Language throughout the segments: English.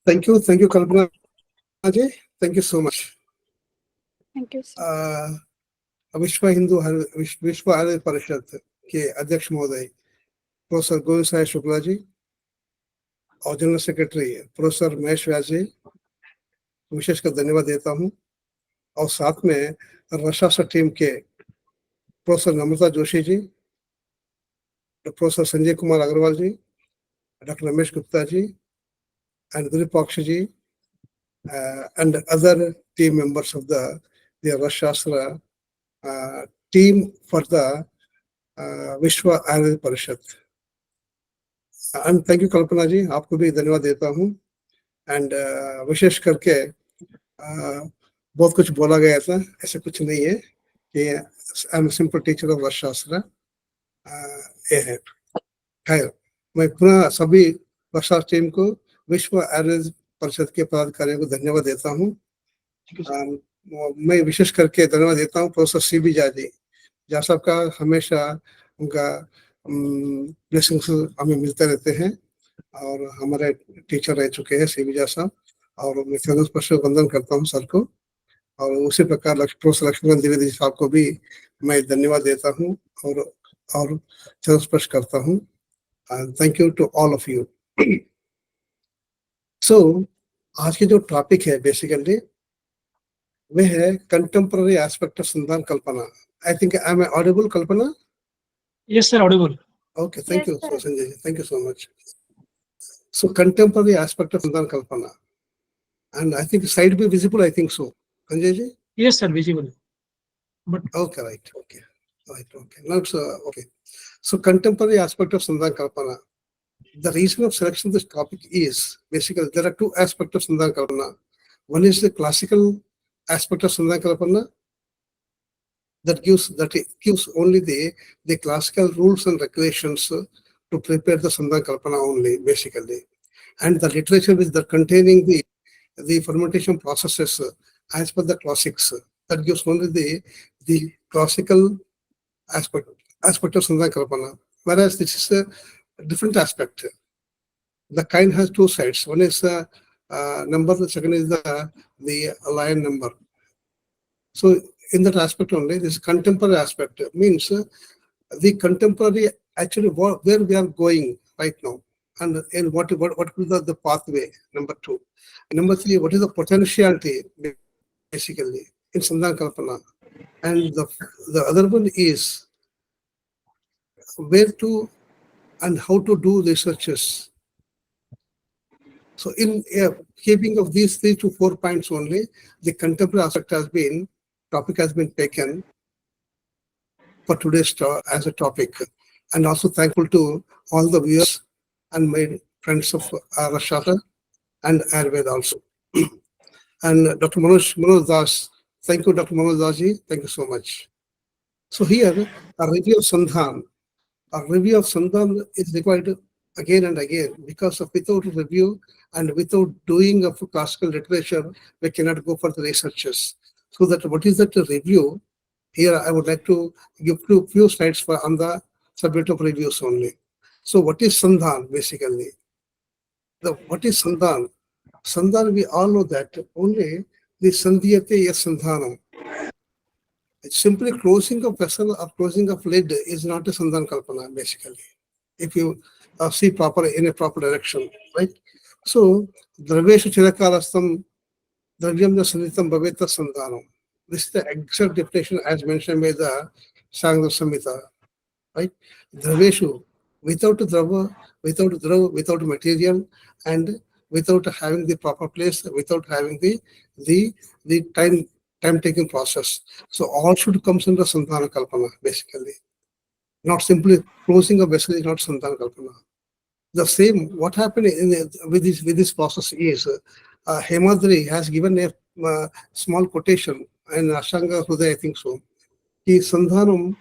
Thank you, Kalpana ji. Thank you so much. Thank you, sir. विश्व हिंदू विश्व आर्य परिषद के अध्यक्ष महोदय प्रोफेसर गोविंद साय शुक्ला जी और general secretary professor Mahesh Vyas ji विशेषकर धन्यवाद देता हूं। और साथ में रसासा टीम के professor Namrata Joshi ji, professor Sanjay Kumar Agarwal ji, doctor Ramesh Gupta ji, and Virupakshi ji, and other team members of the Rashastra team for the Vishwa Ayurved Parishad. And thank you Kalpana ji, आपको भी धन्यवाद देता हूँ। And विशेष करके बहुत कुछ बोला गया था, ऐसा कुछ नहीं है कि I am simple teacher of rasashastra. ये है खैर, मैं पुनः सभी रसशास्त्र टीम को विश्व आयुर्वेद परिषद के पदाधिकारियों को धन्यवाद देता हूँ। मैं विशेष करके धन्यवाद देता हूँ प्रोफेसर सीबी झा जी, जहाँ साहब का हमेशा उनका ब्लेसिंग्स हमें मिलते रहते हैं और हमारे टीचर रह चुके हैं सीबी झा साहब, और मैं स्पर्श वंदन करता हूँ सर को। और उसी प्रकार प्रोफेसर लक्ष्मीकांत द्विवेदी साहब को भी मैं धन्यवाद देता हूँ और स्पर्श करता हूँ। Thank you to all of you. So आज की जो टॉपिक है बेसिकली वह है contemporary aspect of Sandhan Kalpana. I think I am audible Kalpana? Yes, sir, audible. Okay, thank you, so Sanjay. Thank you so much. So contemporary aspect of Sandhan Kalpana, and I think side be visible. I think so, Sanjay ji. Yes, sir, visible. But okay, right, okay. Now it's okay. So contemporary aspect of Sandhan Kalpana. The reason of selection of this topic is basically there are two aspects of Sandhan Kalpana. One is the classical aspect of Sandhan Kalpana. That gives only the classical rules and regulations to prepare the Sandhan Kalpana only, basically. And the literature is the containing the fermentation processes as per the classics. That gives only the classical aspect of Sandhan Kalpana. Whereas this is a different aspect. The kind has two sides. One is the number, the second is the lion number. So in that aspect only, this contemporary aspect means the contemporary actually where we are going right now, and what is the pathway. Number two, and number three, what is the potentiality basically in Sandhan Kalpana, and the other one is where to and how to do researches. So in keeping of these 3 to 4 points only, the contemporary aspect topic has been taken for today's as a topic. And also thankful to all the viewers and my friends of Rashastra and Ayurveda also. And Dr. Manoj Das, thank you Dr. Manoj Das ji, thank you so much. So here, a review of Sandhan. A review of Sandhan is required again and again because without review and without doing of classical literature, we cannot go for the researches. So that what is that review? Here I would like to give you a few slides on the subject of reviews only. So what is Sandhan basically? What is Sandhan? Sandhan, we all know that only the Sandhyate is Sandhanam. It's simply closing of vessel or closing of lid is not a Sandhan Kalpana basically. If you see proper in a proper direction, right? So Draveshu Chirakarastam Dravyam Sanitam Bhaveta Sandhanam. This is the exact definition as mentioned by the Sangha Samhita, right? Draveshu, without drava, without material, and without having the proper place, without having the time taking process. So all should come under Sandhana Kalpana, basically. Not simply closing a vessel is not Sandhana Kalpana. The same, what happened with this process is Hemadri has given a small quotation in Ashtanga Hridaya, I think so. Ki Sandhanam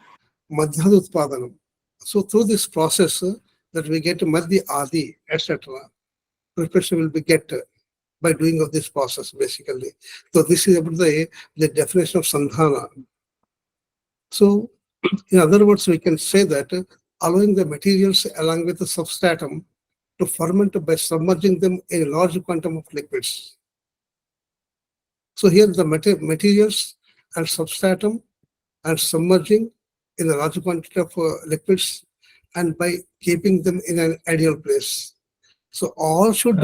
Madhyad Utpadanam. So through this process that we get Madhya Adi, etc., preparation will be get by doing of this process basically. So this is about the definition of Sandhana. So in other words, we can say that allowing the materials along with the substratum to ferment by submerging them in a large quantum of liquids. So here the materials and substratum and submerging in a large quantity of liquids and by keeping them in an ideal place. So all should.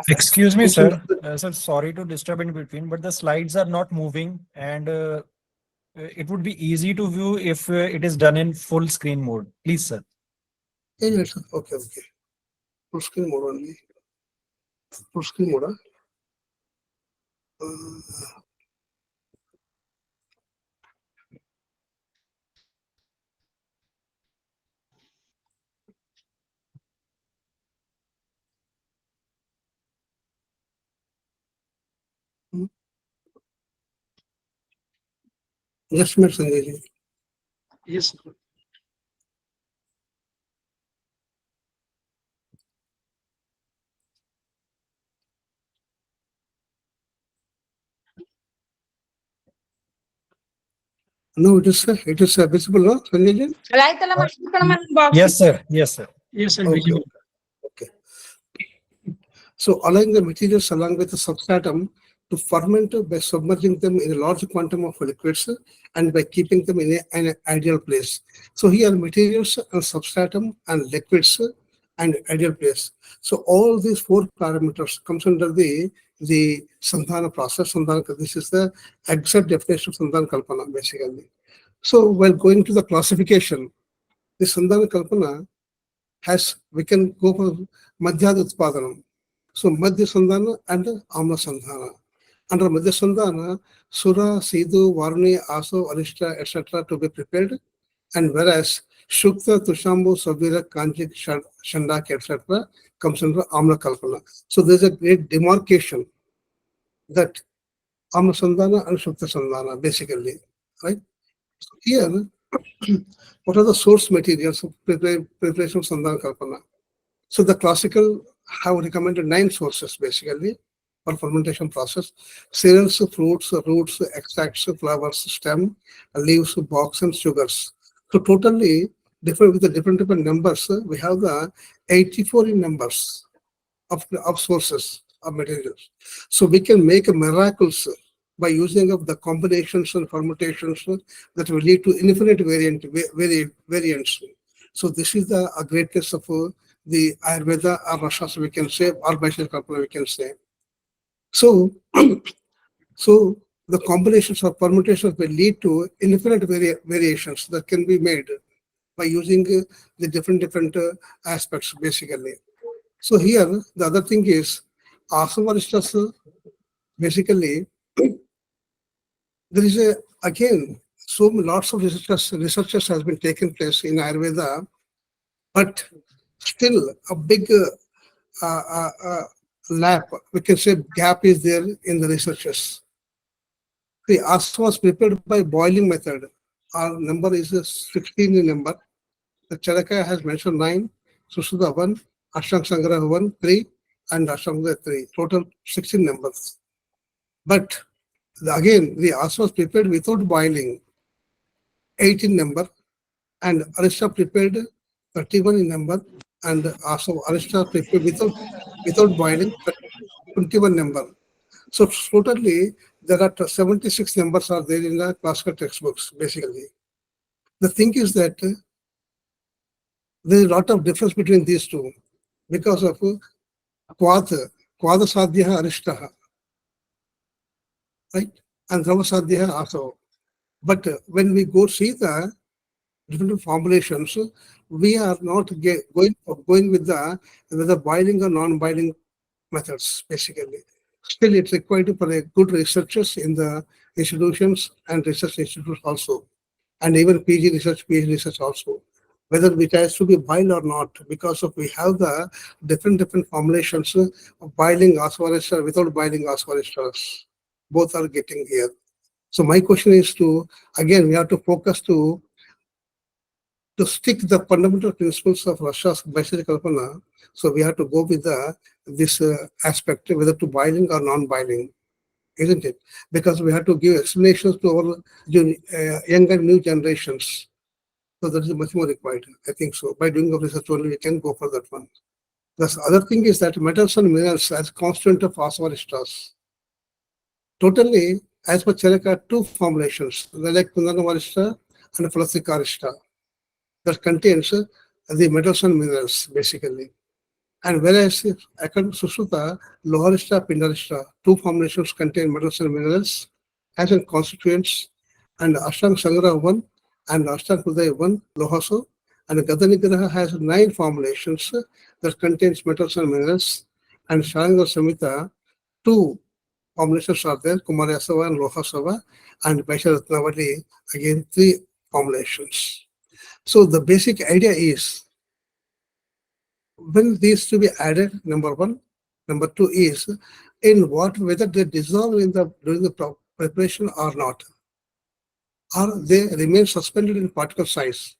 Excuse me, sir. Sir, sorry to disturb in between, but the slides are not moving, and it would be easy to view if it is done in full screen mode. Please, sir. Okay. Full screen mode only. Full screen mode. Just minute, Sanjay ji. Yes, sir. No, it is visible, no, Sanjay ji? Yes, sir. Yes, sir. Yes, sir. Okay. Visible. Okay. So allowing the materials along with the substratum to ferment by submerging them in a large quantum of liquids and by keeping them in an ideal place. So here materials and substratum and liquids and ideal place. So all these four parameters comes under the Sandhana process. Sandhana, this is the exact definition of Sandhana Kalpana basically. So while going to the classification, the Sandhana Kalpana has, we can go for Madhyad Utpadanam. So Madhya Sandhana and Amla Sandhana. Under Madhya Sandhana, Sura, Sidhu, Varni, Aso, Arishta, etc. to be prepared. And whereas Shukta, Tushambu, Sabira, Kanjik, Shandak, etc. comes under Amla Kalpana. So there's a great demarcation that Amla Sandhana and Shukta Sandhana basically, right? So here, what are the source materials of preparation of Sandhana Kalpana? So the classical have recommended 9 sources basically for fermentation process: cereals, fruits, roots, extracts, flowers, stem, leaves, box, and sugars. So totally different with the different numbers. We have the 84 in numbers of sources of materials. So we can make miracles by using of the combinations and permutations that will lead to infinite variants. So this is the greatness of the Ayurveda or Rashas we can say, or Vaishnav Kalpana we can say. So, so the combinations of permutations will lead to infinite variations that can be made by using the different aspects basically. So here the other thing is Asavarishtas basically there is again lots of researchers has been taken place in Ayurveda, but still a big we can say gap is there in the researchers. The Asa was prepared by boiling method. Our number is 16 in number. The Charaka has mentioned 9, Susuda 1, Ashtang Sangraha 1, 3, and Ashtanga 3. Total 16 numbers. But again, the Asa was prepared without boiling, 8 in number, and Arishta prepared 31 in number, and also Arishta prepared without boiling, 21 number. So totally, there are 76 numbers are there in the classical textbooks, basically. The thing is that there is a lot of difference between these two because of Kvada Sadhya Arishtaha, right? And Drava Sadhya also. But when we go see the different formulations, we are not going with the boiling or non-boiling methods, basically. Still, it's required for a good researchers in the institutions and research institutes also, and even PhD research also, whether it has to be boiled or not, because of we have the different formulations of boiling osmolarester without boiling osmolaresters. Both are getting here. So my question is again, we have to focus to stick the fundamental principles of Rasha's Vaishnav Kalpana. So we have to go with this aspect, whether to boiling or non-boiling, isn't it? Because we have to give explanations to our young and new generations. So that is much more required, I think so. By doing the research only, we can go for that one. The other thing is that metals and minerals as constant of phosphorus stars. Totally, as per Charaka, two formulations, the like Kundana and Flasikarishta, that contains the metals and minerals basically. And whereas according to Sushruta, Loharishta, Pindarishta, two formulations contain metals and minerals as in constituents, and Ashtang Sangra 1 and Ashtang Hridaya 1, Lohaso, and Gadanigraha has 9 formulations that contains metals and minerals, and Sharanga Samhita, 2 formulations are there, Kumarasava and Lohasava, and Vaisharatnavali, again 3 formulations. So the basic idea is, when these to be added, number 1, number 2 is in what whether they dissolve in the during the preparation or not, or they remain suspended in particle size.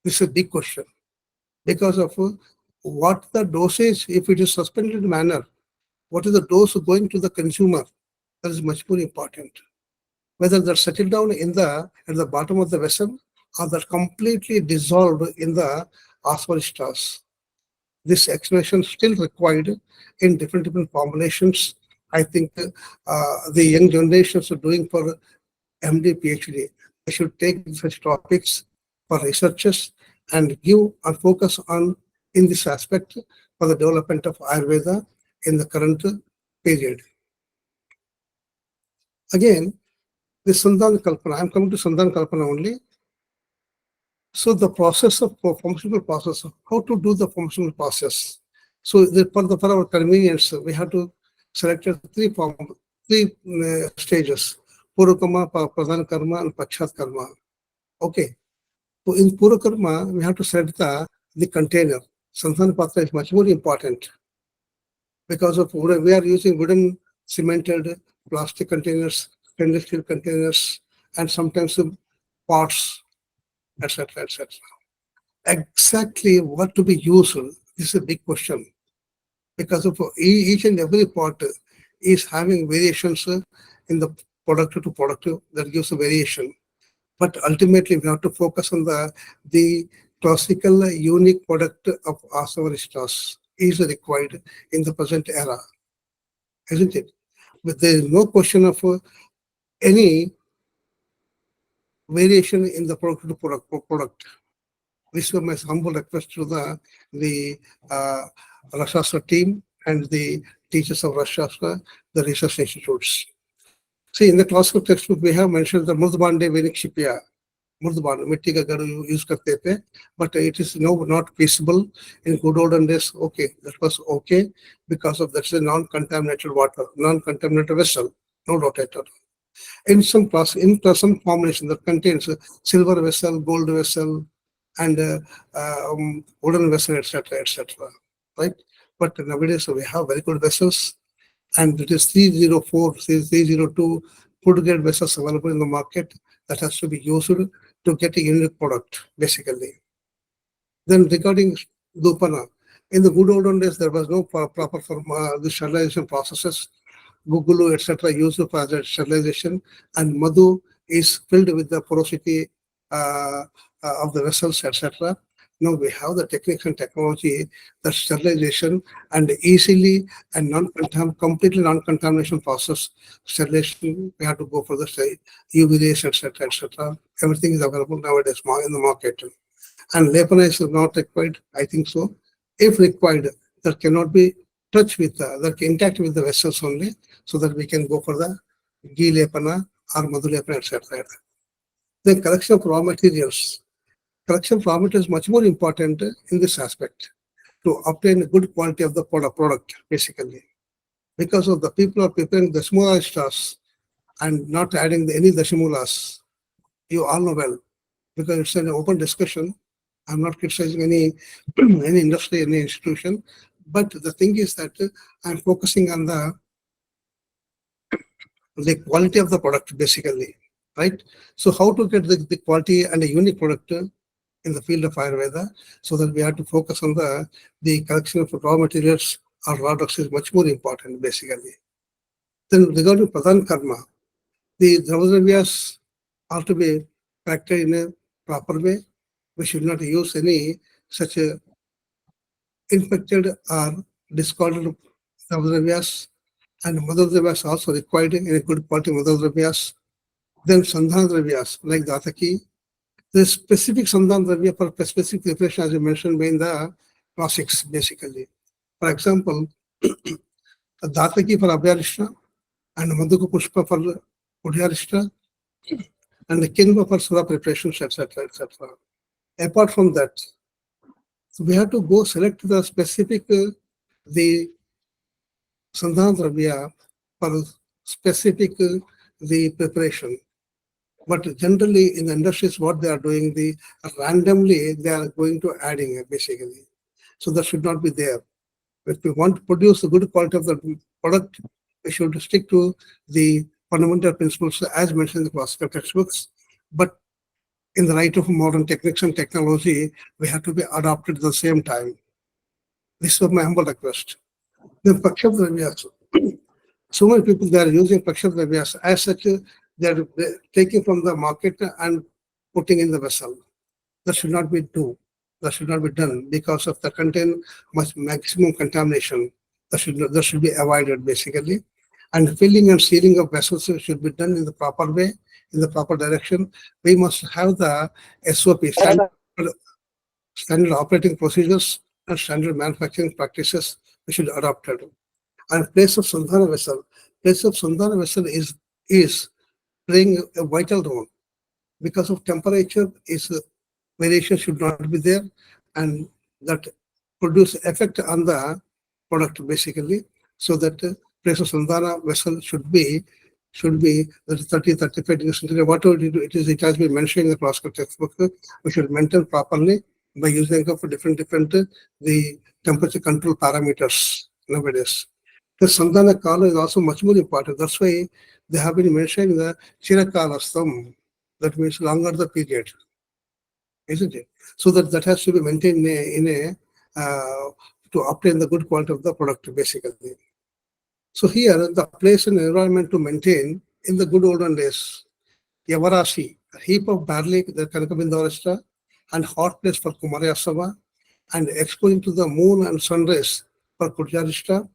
This is a big question because of what the dosage, if it is suspended manner, what is the dose going to the consumer? That is much more important. Whether that settle down in the at the bottom of the vessel or that completely dissolved in the osmotic stars. This explanation still required in different formulations. I think the young generations are doing for MD, PhD. They should take such topics for researchers and give and focus on in this aspect for the development of Ayurveda in the current period. Again, the Sandhan Kalpana, I'm coming to Sandhan Kalpana only. So the process of functional process, how to do the functional process. So for our convenience, we have to select three stages: Purva Karma, Pradhan Karma, and Pachat Karma. Okay. So in Purva Karma, we have to select the container. Sandhan Patra is much more important because of we are using wooden, cemented, plastic containers, stainless steel containers, and sometimes pots, etc., etc. Exactly what to be used, this is a big question because of each and every pot is having variations in the product to product that gives a variation. But ultimately, we have to focus on the classical unique product of Asavaristas is required in the present era, isn't it? But there is no question of any variation in the product to product. This was my humble request to the Rashastra team and the teachers of Rashastra, the research institutes. See, in the classical textbook, we have mentioned the Murdbande Venikshipya, Murdband, mitti ka garu use karte the, but it is now not feasible in good olden days. Okay, that was okay because of that's a non-contaminated water, non-contaminated vessel, no doubt at all. In some formulation that contains silver vessel, gold vessel, and wooden vessel, etc., etc. Right? But nowadays we have very good vessels, and it is 304, 302 food grade vessels available in the market that has to be used to get a unique product, basically. Then regarding Dupana, in the good olden days, there was no proper the sterilization processes. Gugulu, etc., used for the sterilization, and Madhu is filled with the porosity of the vessels, etc. Now we have the techniques and technology, the sterilization, and easily and completely non-contamination process sterilization. We have to go for the UV rays, etc., etc. Everything is available nowadays in the market. And Lepana is not required, I think so. If required, that cannot be touched with that intact with the vessels only, so that we can go for the ghee Lepana or Madhu Lepana, etc. Then collection of raw materials. Collection of raw materials is much more important in this aspect to obtain a good quality of the product, basically. Because of the people are preparing the small stars and not adding any dashimulas. You all know well, because it's an open discussion. I'm not criticizing any industry, any institution, but the thing is that I'm focusing on the quality of the product, basically, right? So how to get the quality and a unique product in the field of Ayurveda, so that we have to focus on the collection of raw materials or raw drugs is much more important, basically. Then regarding Pradhan Karma, the Dravadravyas are to be factored in a proper way. We should not use any such infected or discarded Dravyas, and Mother Dravyas also required in a good quality Mother Dravyas. Then Sandhan Dravyas like Dataki. The specific Sandhan Dravya for specific preparation, as you mentioned, by in the classics basically. For example, Dataki for Abhyarishta and Madhuka Pushpa for Udhyarishta and the Kinva for Sura preparations, etc. etc. Apart from that, so we have to go select the specific the Sandhana Dravya for specific the preparation. But generally in the industries, what they are doing, the randomly they are going to adding basically. So that should not be there. If we want to produce a good quality of the product, we should stick to the fundamental principles as mentioned in the classical textbooks. But in the light of modern techniques and technology, we have to be adopted at the same time. This was my humble request. Then Paksha Dravyas. So many people, they are using Paksha Dravyas. As such, they are taking from the market and putting in the vessel. That should not be do. That should not be done because of the contain much maximum contamination. That should be avoided basically. And filling and sealing of vessels should be done in the proper way, in the proper direction. We must have the SOP, standard operating procedures and standard manufacturing practices we should adopt it. And place of Sandhana vessel is playing a vital role because of temperature is variation should not be there, and that produce effect on the product basically. So that place of Sandhana vessel should be the 30-35 degrees centigrade. Whatever it has been mentioned in the classical textbook, we should maintain properly by using of different the temperature control parameters nowadays. The Sandhana kala is also much more important. That's why they have been mentioning the Chirakalastam. That means longer the period, isn't it? So that has to be maintained to obtain the good quality of the product basically. So here the place and environment to maintain in the good olden days, Yavarasi, a heap of barley, the Kanakabindarashta, and hot place for Kumaryasava, and exposing to the moon and sun rays for Kurjarishta,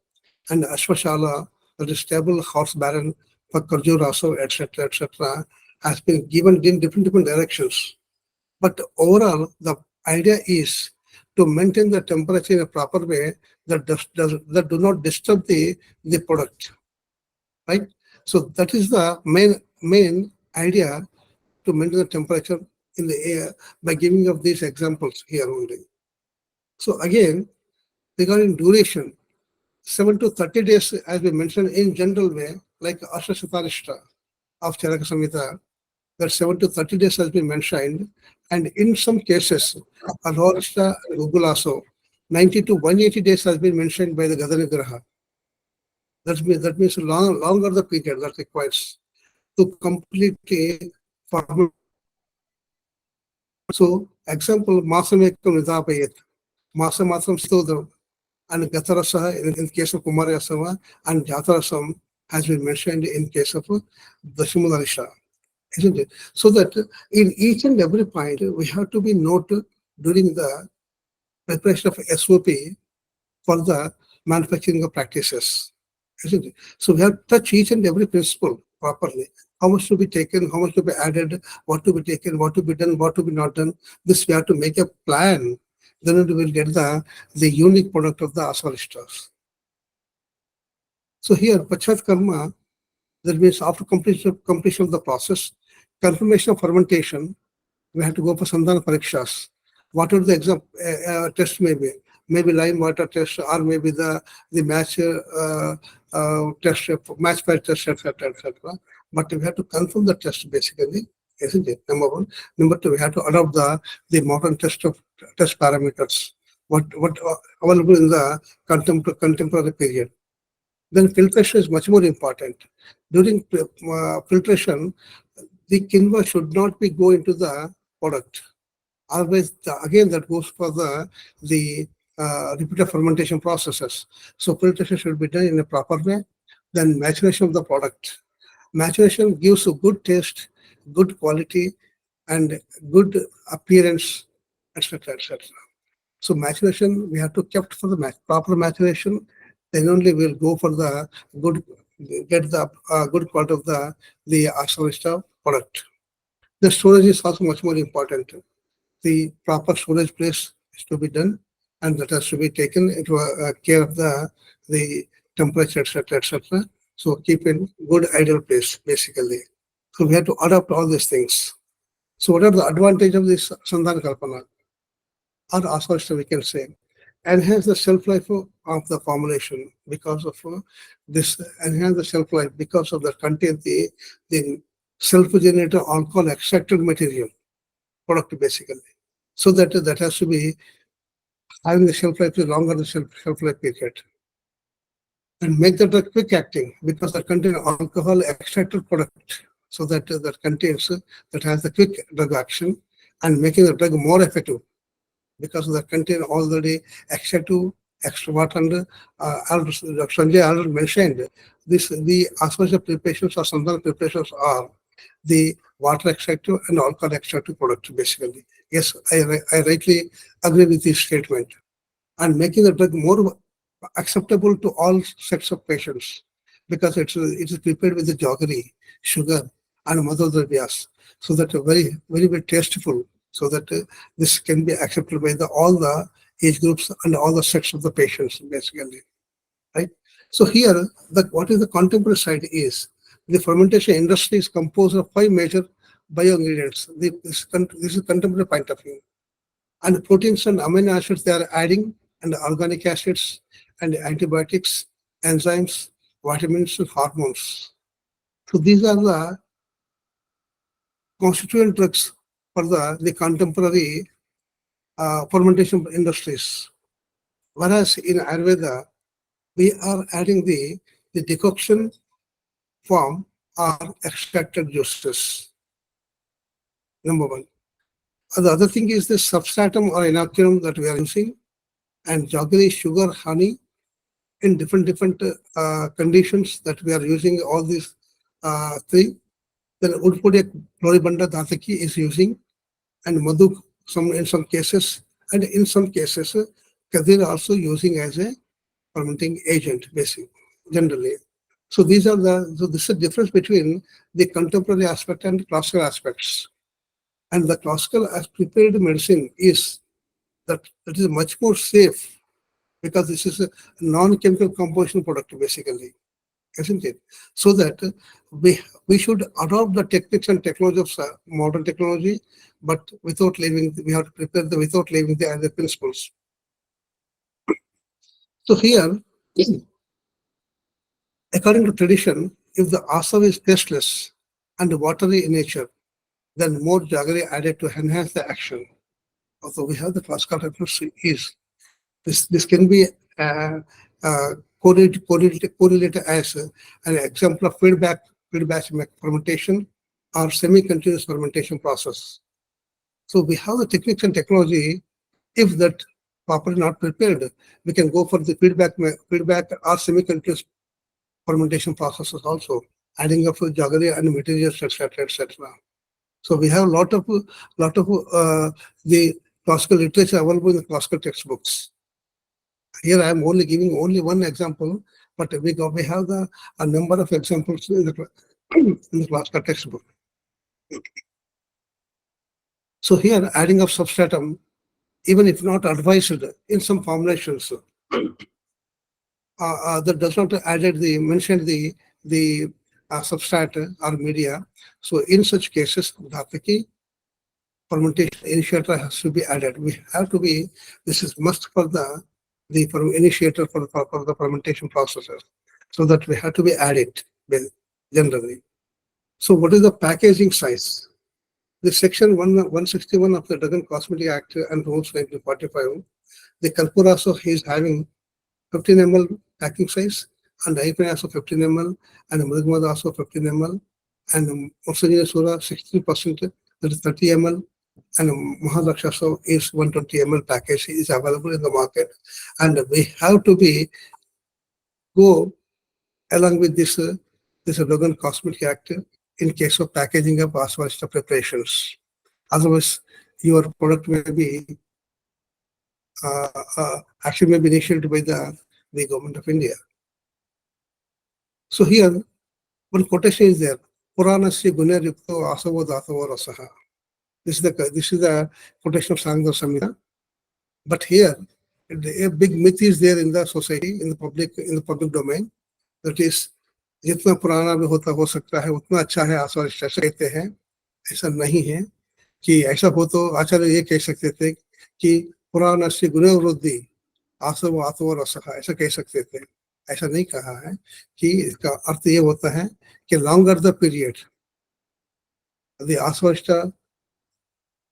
and Ashwashala, that is stable horse barren for Karjuraso, etc., has been given in different directions. But overall, the idea is to maintain the temperature in a proper way that that do not disturb the product, right? So that is the main idea, to maintain the temperature in the air by giving of these examples here only. So again, regarding duration, 7 to 30 days, as we mentioned in general way, like Ashtashatarishta of Charaka Samhita, that 7 to 30 days has been mentioned, and in some cases, Alhorishta and Gugulaso, 90 to 180 days has been mentioned by the Gadanigraha. That means longer the period that requires to completely form. So, example, Masamekam Nidapayat, Masamatram Stodram, and Gatarasa in case of Kumaryasava, and Jatarasam has been mentioned in case of Dashimudarisha, isn't it? So that in each and every point, we have to be noted during the preparation of SOP for the manufacturing of practices, isn't it? So we have to touch each and every principle properly. How much to be taken, how much to be added, what to be taken, what to be done, what to be not done. This we have to make a plan. Then we will get the unique product of the Asarishtas. So here, Pachat Karma, that means after completion of the process, confirmation of fermentation, we have to go for Sandhana Parikshas. Whatever the exam test may be, maybe lime water test, or maybe the match test, match pair test, etc., etc. But we have to confirm the test basically, isn't it? Number one. Number two, we have to adopt the modern test parameters, what available in the contemporary period. Then filtration is much more important. During filtration, the kinva should not be go into the product. Always, again, that goes for the repeated fermentation processes. So filtration should be done in a proper way. Then maturation of the product. Maturation gives a good taste, good quality, and good appearance, etc., etc. So maturation, we have to kept for the proper maturation. Then only we'll go for the good, get the good part of the Asavista product. The storage is also much more important. The proper storage place is to be done, and that has to be taken into care of the temperature, etc., etc. So keep in good ideal place, basically. So we have to adopt all these things. So what are the advantage of this Sandhan Kalpana? Or Asavista, we can say. Enhance the shelf life of the formulation because of this, enhance the shelf life because of the content the self-generated alcohol extracted material product, basically. So that has to be having the shelf life longer, the shelf life period. And make the drug quick acting because that contain alcohol extracted product. So that contains that has the quick drug action and making the drug more effective because of that contain already extractive extrovert and Dr. Sanjay already mentioned this. The aspersion preparations or Sandhan preparations are the water extractive and alcohol extractive product, basically. Yes, I rightly agree with this statement. And making the drug more acceptable to all sets of patients because it is prepared with the jaggery, sugar, and mother dravyas, so that very tasteful, so that this can be accepted by all the age groups and all the sets of the patients, basically. Right. So here, what is the contemporary side is the fermentation industry is composed of 5 major bio-ingredients. This is contemporary point of view. And proteins and amino acids they are adding, and organic acids and antibiotics, enzymes, vitamins, and hormones. So these are the constituent drugs for the contemporary fermentation industries. Whereas in Ayurveda, we are adding the decoction form or extracted juices. Number one. The other thing is the substratum or inoculum that we are using, and jaggery, sugar, honey, in different conditions that we are using all these three. Then Udpodiya Floribunda Dhataki is using, and Madhu in some cases, and in some cases, Kadir also using as a fermenting agent, basically, generally. So this is the difference between the contemporary aspect and classical aspects. And the classical as prepared medicine is that is much more safe because this is a non-chemical composition product, basically, isn't it? So that we should adopt the techniques and technology of modern technology, but without leaving, we have to prepare without leaving the other principles. So here, according to tradition, if the asav is tasteless and watery in nature, then more jaggery added to enhance the action. Although we have the classical reference is this can be correlated as an example of feedback fermentation or semi-continuous fermentation process. So we have the techniques and technology. If that properly not prepared, we can go for the feedback or semi-continuous fermentation processes also, adding up jaggery and materials, etc., etc. So we have a lot of the classical literature available in the classical textbooks. Here I am only giving one example, but we have a number of examples in the classical textbook. So here adding of substratum, even if not advised in some formulations, that does not mention the substrate or media. So in such cases, Dhataki fermentation initiator has to be added. We have to be, this is must for the initiator for the fermentation processes. So that we have to be added generally. So what is the packaging size? The section 161 of the Drug and Cosmetic Act and Rules 1945, the Kalpana also is having 15 ml packing size, and Ayurveda also 15 ml, and Mridmada also 15 ml, and Oxygen Sura 16%, that is 30 ml, and Mahalaksha is 120 ml package is available in the market, and we have to go along with this Drug and Cosmetic Act in case of packaging of Asvasta preparations. Otherwise, your product may be action may be initiated by the government of India. So here, one quotation is there. Puranasya Gunaryukto Asavo Datavo Rasaha. This is the quotation of Sangha Samhita. But here, a big myth is there in the society, in the public domain. That is, जितना पुराना भी हो सकता है उतना अच्छा है आचार्य ऐसा कहते हैं. ऐसा नहीं है कि ऐसा हो तो आचार्य ये कह सकते थे कि पुराणस्य गुणवृद्धि आसव आत्व रसः ऐसा कह सकते थे. ऐसा नहीं कहा है कि इसका अर्थ ये होता है कि longer the period the asvashta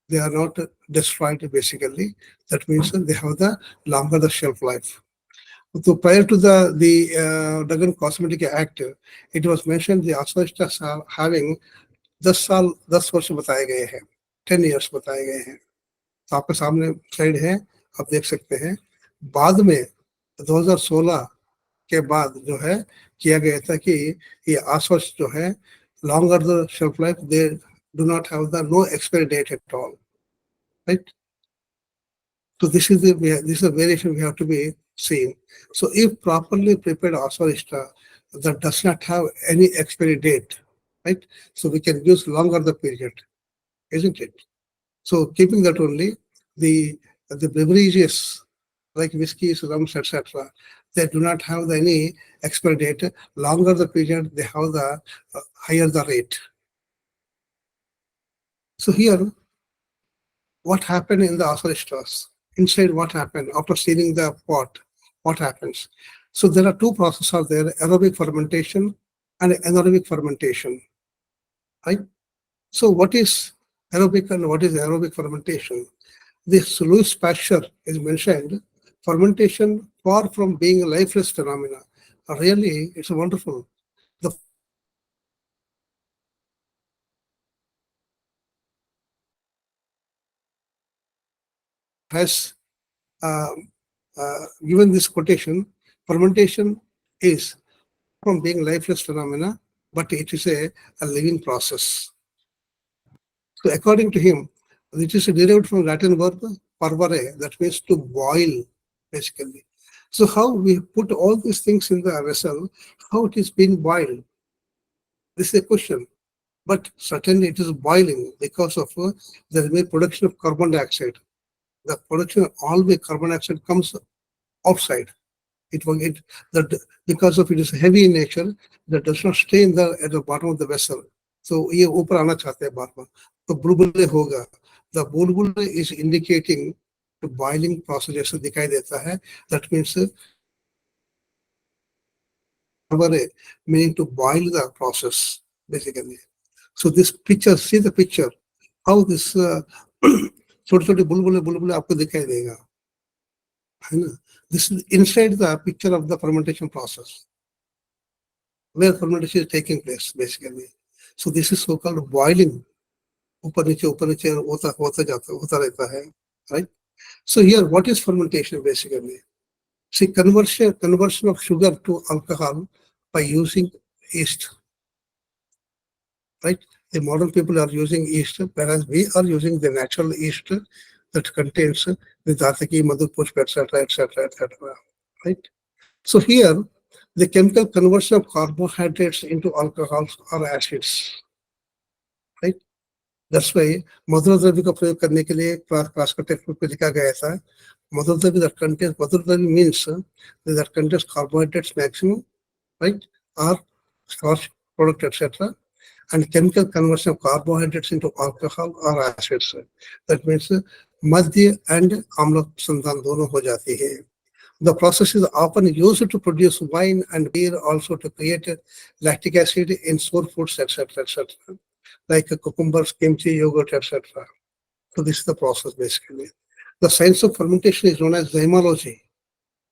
they are not destroyed basically. That means they have the longer the shelf life. So prior to the Dagan Cosmetic Act, it was mentioned the asvashtas are having 10 वर्ष बताए गए हैं, 10 years बताए गए हैं. तो आपके सामने स्लाइड है, आप देख सकते हैं. बाद में 2016 के बाद जो है किया गया था कि ये आश्वस्त जो है longer the shelf life, they do not have the no expiry date at all, right? So this is a variation we have to be seen. So if properly prepared asvarishta that does not have any expiry date, right? So we can use longer the period, isn't it? So keeping that only, the beverages like whiskeys, rums, etc., they do not have any expiry date. Longer the period, they have the higher the rate. So here, what happened in the asvarishtas? Inside, what happened after sealing the pot? What happens? So there are two processes are there: aerobic fermentation and anaerobic fermentation, right? So what is aerobic and what is aerobic fermentation? This Louis Pasteur is mentioned. Fermentation, far from being a lifeless phenomena, really it's wonderful. The has given this quotation: fermentation is from being lifeless phenomena, but it is a living process. So according to him, it is derived from Latin verb parvare, that means to boil, basically. So how we put all these things in the vessel, how it is being boiled? This is a question. But certainly it is boiling because of the production of carbon dioxide. The production of all the carbon dioxide comes outside. Because of it is heavy in nature, that does not stay at the bottom of the vessel. So ये ऊपर आना चाहते हैं बार बार, तो बुलबुले होगा. The बुलबुले is indicating the boiling process जैसे दिखाई देता है. That means meaning to boil the process basically. So this picture, see the picture, how this छोटे छोटे बुलबुले आपको दिखाई देगा, है ना? This is inside the picture of the fermentation process, where fermentation is taking place basically. So this is so-called boiling. ऊपर नीचे होता रहता है, right? So here, what is fermentation basically? See, conversion of sugar to alcohol by using yeast, right? The modern people are using yeast, whereas we are using the natural yeast that contains the dataki, madhupushpa, etc., right? So here, the chemical conversion of carbohydrates into alcohols or acids, right? That's why मधुर द्रव्य का प्रयोग करने के लिए classical text book में लिखा गया था. मधुर द्रव्य that contains, मधुर द्रव्य means that contains carbohydrates maximum, right, or starch product, etc., and chemical conversion of carbohydrates into alcohol or acids. That means Madhya and आम्ल संधान दोनों हो जाती है. The process is often used to produce wine and beer, also to create lactic acid in sour foods, etc., like cucumbers, kimchi, yogurt, etc. So this is the process basically. The science of fermentation is known as zymology.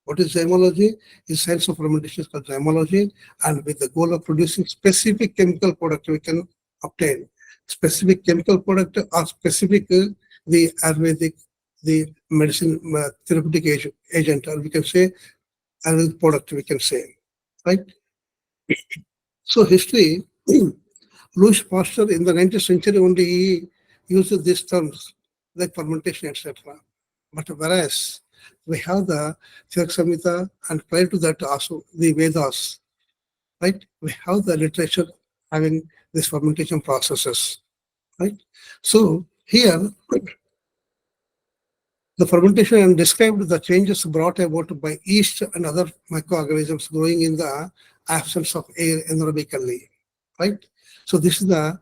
What is zymology? The science of fermentation is called zymology, and with the goal of producing specific chemical product, we can obtain specific chemical product or specific the Ayurvedic, the medicine therapeutic agent, or we can say Ayurvedic product, we can say, right? So history, Louis Pasteur in the 19th century only uses these terms like fermentation, etc. But whereas we have the Charak Samhita, and prior to that also the Vedas, right? We have the literature having this fermentation processes, right? So here, the fermentation and described the changes brought about by yeast and other microorganisms growing in the absence of air anaerobically, right? So this is the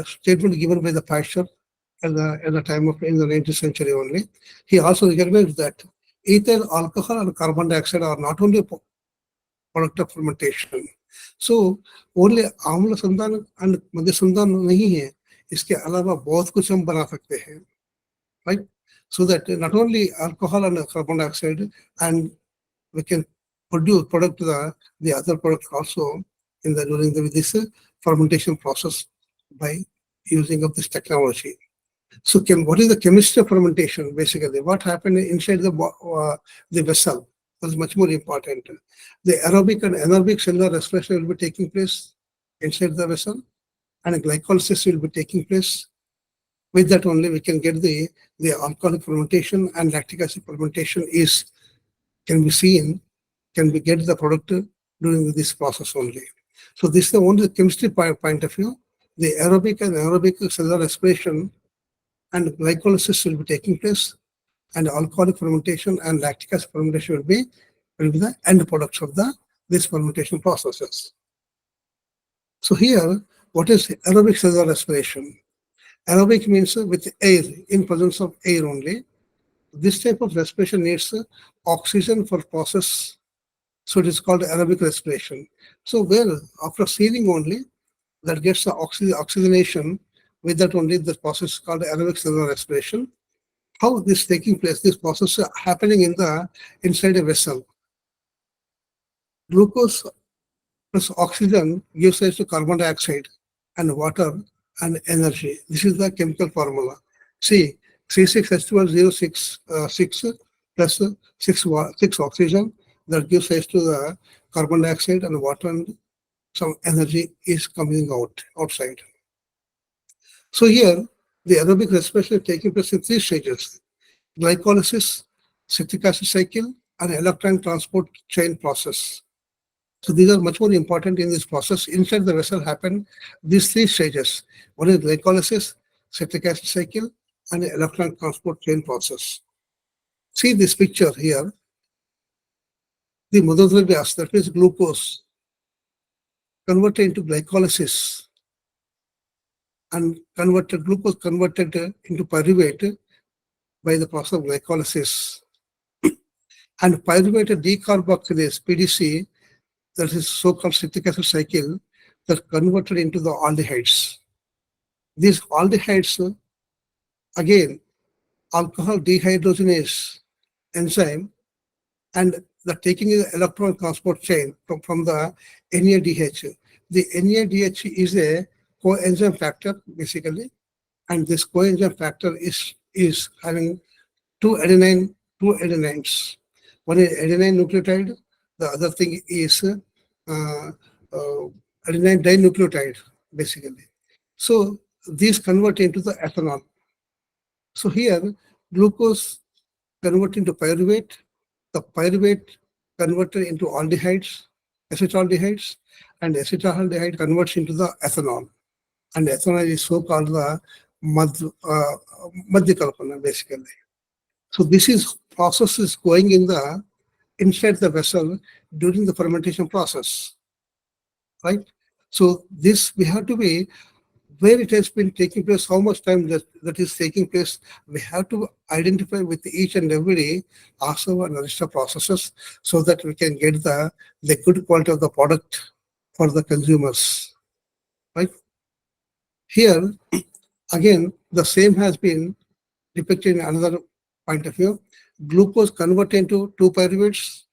statement given by the Parishad at the time of in the 19th century only. He also recognized that ether, alcohol, and carbon dioxide are not only a product of fermentation. So only आम्ल संधान and मध्य संधान नहीं है, इसके अलावा बहुत कुछ हम बना सकते हैं, right? So that not only alcohol and carbon dioxide, and we can produce product the other product also in the during this fermentation process by using of this technology. So what is the chemistry of fermentation? Basically, what happened inside the vessel was much more important. The aerobic and anaerobic cellular respiration will be taking place inside the vessel, and glycolysis will be taking place. With that only we can get the alcoholic fermentation, and lactic acid fermentation can be seen, can be get the product during this process only. So this is the only chemistry point of view. The aerobic and anaerobic cellular respiration and glycolysis will be taking place, and alcoholic fermentation and lactic acid fermentation will be the end products of this fermentation processes. So here, what is aerobic cellular respiration? Aerobic means with air, in presence of air only. This type of respiration needs oxygen for process, so it is called aerobic respiration. So where after sealing only, that gets the oxygenation, with that only the process is called aerobic cellular respiration. How this taking place, this process happening inside a vessel. Glucose plus oxygen gives rise to carbon dioxide and water and energy. This is the chemical formula. See, C6H12O6 6 plus 6 oxygen, that gives rise to the carbon dioxide and water, and some energy is coming outside. So here, the aerobic respiration is taking place in 3 stages: glycolysis, citric acid cycle, and electron transport chain process. So these are much more important in this process. Inside the vessel happen these 3 stages. One is glycolysis, citric acid cycle, and electron transport chain process. See this picture here. The Madhudravya, that is glucose, converted into glycolysis, and glucose converted into pyruvate by the process of glycolysis. And pyruvate decarboxylase, PDC, that is so-called citric acid cycle, that converted into the aldehydes. These aldehydes, again, alcohol dehydrogenase enzyme, and the taking the electron transport chain from the NADH. The NADH is a coenzyme factor basically, and this coenzyme factor is having two adenines. One is adenine nucleotide, the other thing is adenine dinucleotide basically. So these convert into the ethanol. So here glucose convert into pyruvate, the pyruvate converted into aldehydes, acetaldehydes, and acetaldehyde converts into the ethanol. And ethanol is so-called the Madhya Kalpana basically. So this process is going inside the vessel during the fermentation process, right? So this we have to be where it has been taking place, how much time that is taking place. We have to identify with each and every Asava and Arishta processes so that we can get the good quality of the product for the consumers, right? Here, again, the same has been depicted in another point of view. Glucose converted into 2 pyruvates,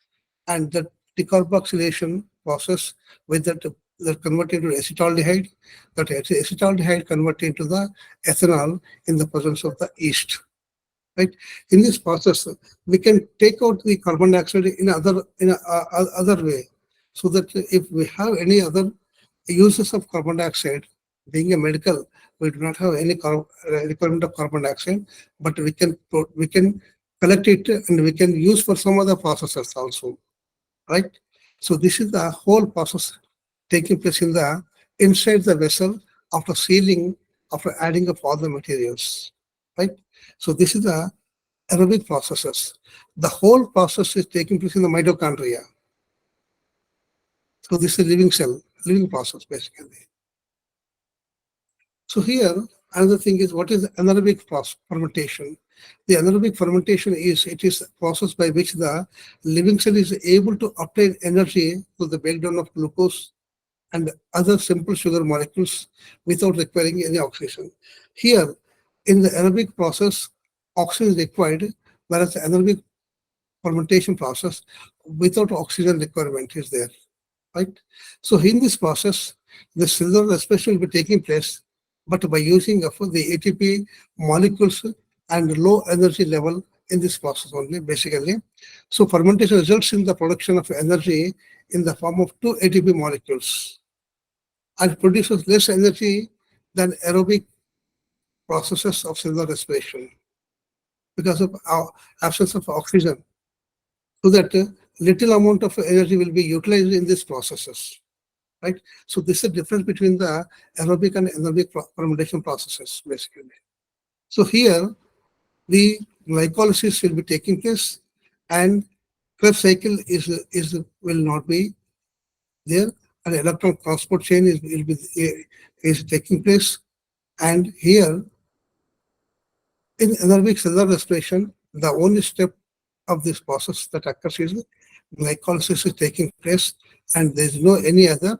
and the decarboxylation process with that converted into acetaldehyde. That acetaldehyde converted into the ethanol in the presence of the yeast. Right. In this process, we can take out the carbon dioxide in other way, so that if we have any other uses of carbon dioxide, being a medical, we do not have any requirement of carbon dioxide, but we can collect it, and we can use for some other processes also, right? So this is the whole process taking place in the inside the vessel after sealing, after adding up all the materials, right? So this is the aerobic processes. The whole process is taking place in the mitochondria. So this is a living cell, living process basically. So here, another thing is what is anaerobic fermentation? The anaerobic fermentation is it is a process by which the living cell is able to obtain energy through the breakdown of glucose and other simple sugar molecules without requiring any oxygen. Here, in the aerobic process, oxygen is required, whereas the anaerobic fermentation process, without oxygen requirement is there, right? So in this process, the cellular respiration will be taking place, but by using of the ATP molecules and low energy level in this process only, basically. So fermentation results in the production of energy in the form of two ATP molecules and produces less energy than aerobic processes of cellular respiration because of our absence of oxygen. So that little amount of energy will be utilized in these processes, right? So this is the difference between the aerobic and anaerobic fermentation processes, basically. So here, the glycolysis will be taking place, and Krebs cycle will not be there, and electron transport chain is taking place. And here, in anaerobic cellular respiration, the only step of this process that occurs is glycolysis is taking place, and there is no any other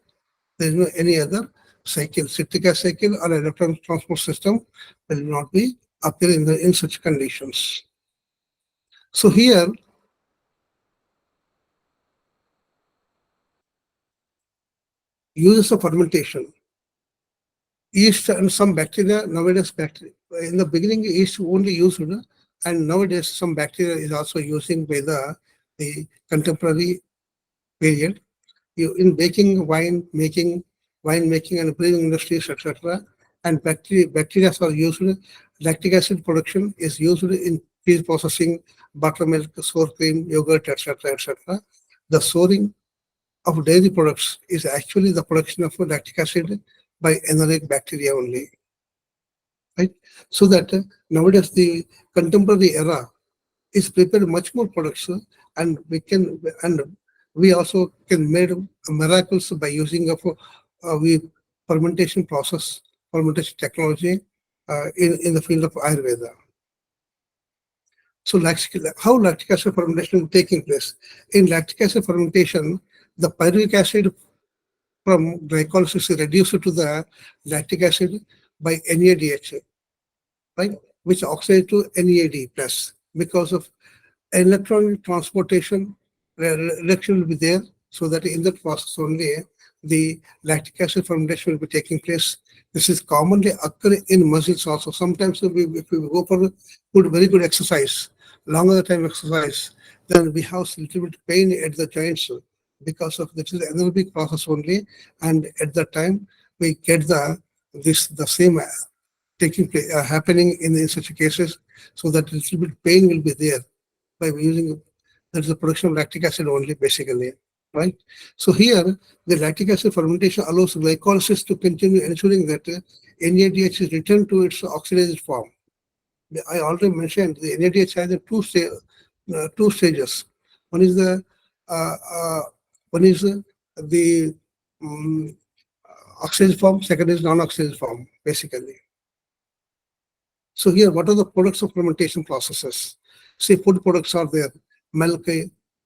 cycle, citric acid cycle or electron transport system will not be appear in such conditions. So here, uses of fermentation, yeast and some bacteria nowadays. Bacteria in the beginning, yeast only used, and nowadays some bacteria is also using by the contemporary period. In baking, wine making and brewing industries, etc. And bacteria are used. Lactic acid production is used in cheese processing, buttermilk, sour cream, yogurt, etc., etc. The souring of dairy products is actually the production of lactic acid by anaerobic bacteria only, right? So that nowadays the contemporary era is prepared much more products, and we also can make miracles by using of we fermentation process, fermentation technology in the field of Ayurveda. So how lactic acid fermentation is taking place? In lactic acid fermentation, the pyruvic acid from glycolysis is reduced to the lactic acid by NADH, right? Which oxides to NAD plus because of electron transportation reaction will be there, so that in that process only the lactic acid fermentation will be taking place. This is commonly occur in muscles also. Sometimes if we go for very good exercise, longer time exercise, then we have a little bit pain at the joints because of this is anaerobic process only, and at that time we get the same taking place happening in such cases, so that little bit pain will be there by using that is the production of lactic acid only, basically, right? So here, the lactic acid fermentation allows glycolysis to continue, ensuring that NADH is returned to its oxidized form. I already mentioned the NADH has two stages. One is the uh, uh, the um, oxidized form. Second is non-oxidized form, basically. So here, what are the products of fermentation processes? Say food products are there, milk,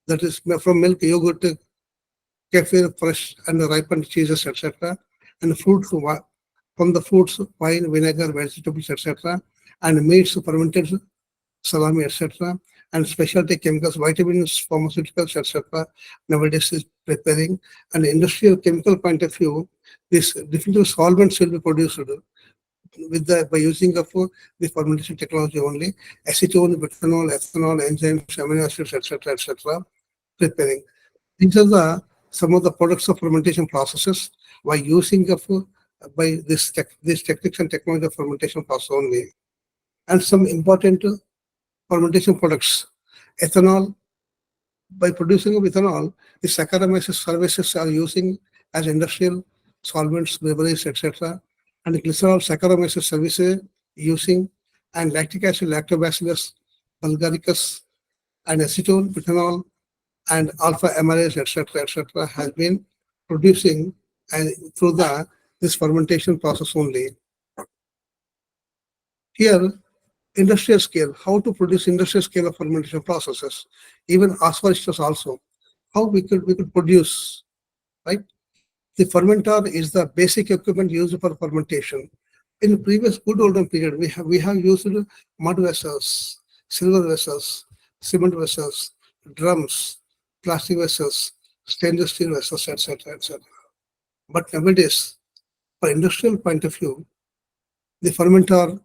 that is from milk, yogurt, kefir, fresh and ripened cheeses, etc. And fruits, from the fruits, wine, vinegar, vegetables, etc. And meats, fermented salami, etc. And specialty chemicals, vitamins, pharmaceuticals, etc. Nowadays is preparing. And industrial chemical point of view, these different solvents will be produced by using of the fermentation technology only, acetone, butanol, ethanol, enzymes, amino acids, etc., preparing. These are some of the products of fermentation processes by using of by this techniques and technology of fermentation process only. And some important fermentation products. Ethanol, by producing of ethanol, the Saccharomyces cerevisiae are using as industrial solvents, beverages, etc. And glycerol Saccharomyces cerevisiae using, and lactic acid Lactobacillus bulgaricus, and acetone, butanol, and alpha amylase, etc., has been producing and through this fermentation process only. Here, industrial scale, how to produce industrial scale of fermentation processes, even asparagus also, how we could produce, right? The fermenter is the basic equipment used for fermentation. In the previous good olden period, we have used mud vessels, silver vessels, cement vessels, drums, plastic vessels, stainless steel vessels, etc., etc. But nowadays, for industrial point of view, the fermenter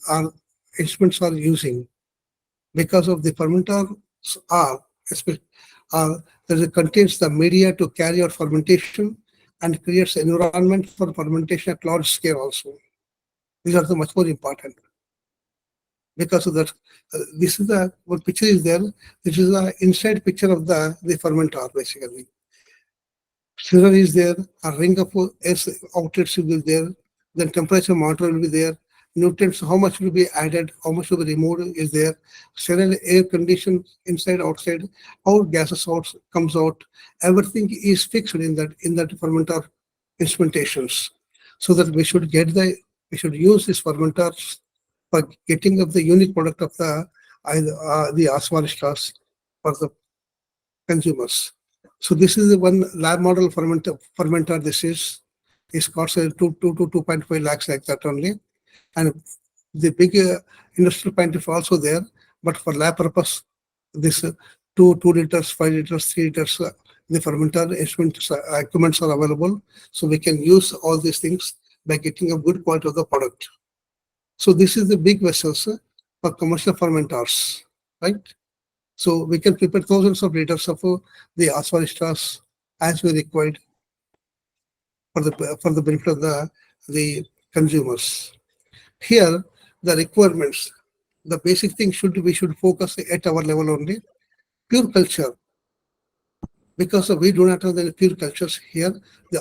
are instruments are using, because of the fermenters are, especially, that it contains the media to carry out fermentation and creates environment for fermentation at large scale also. These are the much more important. Because of that, this is the what picture is there. This is the inside picture of the fermenter basically. Stirrer is there, a ring of outlets will be there, then temperature monitor will be there, nutrients, how much will be added, how much will be removed is there, sterile air condition inside, outside, how gases out comes out, everything is fixed in that fermenter instrumentations. So that we should use this fermenters for getting of the unique product of the asparticus for the consumers. So this is the one lab model fermenter. This is costs 2 to 2.5 lakhs like that only, and the big industrial pint is also there. But for lab purpose, this 2 liters, 5 liters, 3 liters, the fermenter instruments equipments are available. So we can use all these things by getting a good quality of the product. So this is the big vessels for commercial fermenters, right? So we can prepare thousands of liters of the asparticus as we required for the benefit of the consumers. Here, the requirements, the basic thing we should focus at our level only. Pure culture, because we do not have any pure cultures here.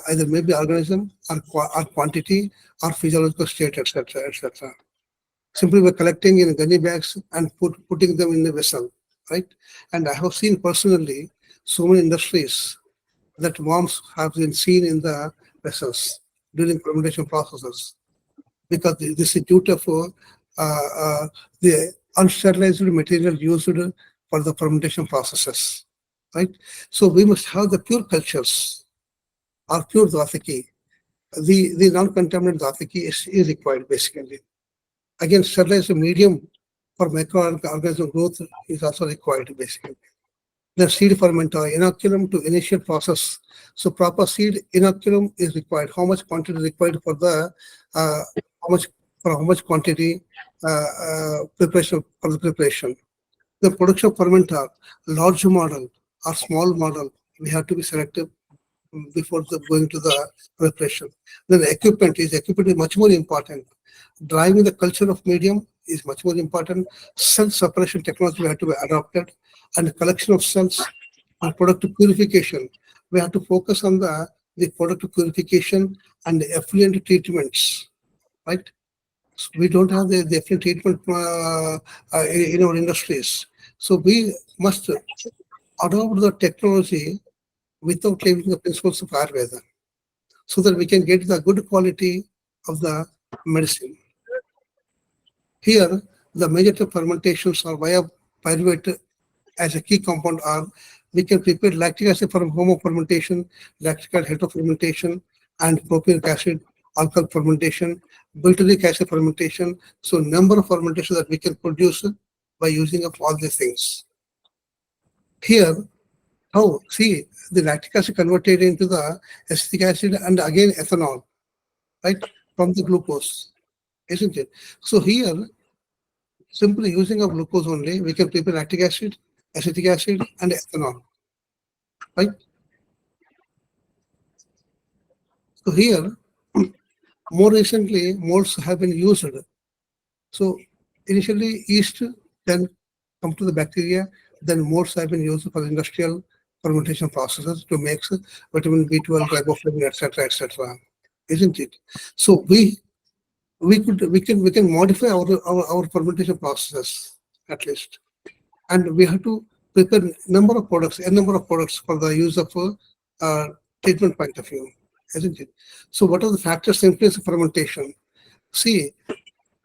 Either maybe organism or quantity or physiological state, etc., etc. Simply by collecting in gunny bags and putting them in the vessel, right? And I have seen personally so many industries that worms have been seen in the vessels during fermentation processes, because this is due to the unsterilized material used for the fermentation processes, right? So we must have the pure cultures or pure dhataki. The non-contaminated dhataki is required basically. Again, sterilized medium for microorganism growth is also required basically. The seed fermenter, inoculum to initial process. So proper seed inoculum is required. How much quantity is required for the how much quantity preparation for the preparation. The production fermenter, large model or small model, we have to be selective before going to the preparation. Then equipment is much more important. Driving the culture of medium is much more important. Cell separation technology we have to be adopted, and collection of cells and product purification. We have to focus on the product purification and the effluent treatments, right? So we don't have the effluent treatment in our industries. So we must adopt the technology without leaving the principles of Ayurveda, so that we can get the good quality of the medicine. Here, the major fermentations are via pyruvate as a key compound are. We can prepare lactic acid from homofermentation, lactic acid heterofermentation, and propionic acid alcohol fermentation, butyric acid fermentation. So number of fermentations that we can produce by using of all these things. Here, see, the lactic acid converted into the acetic acid and again ethanol, right, from the glucose, isn't it? So here, simply using of glucose only, we can prepare lactic acid, acetic acid, and ethanol, right? So here, more recently, molds have been used. So initially yeast, then come to the bacteria, then modes have been used for industrial fermentation processes to make vitamin B12, riboflavin, etc., isn't it? So we can modify our fermentation processes at least, and we have to prepare a number of products for the use of treatment point of view, isn't it? So what are the factors influence fermentation? See,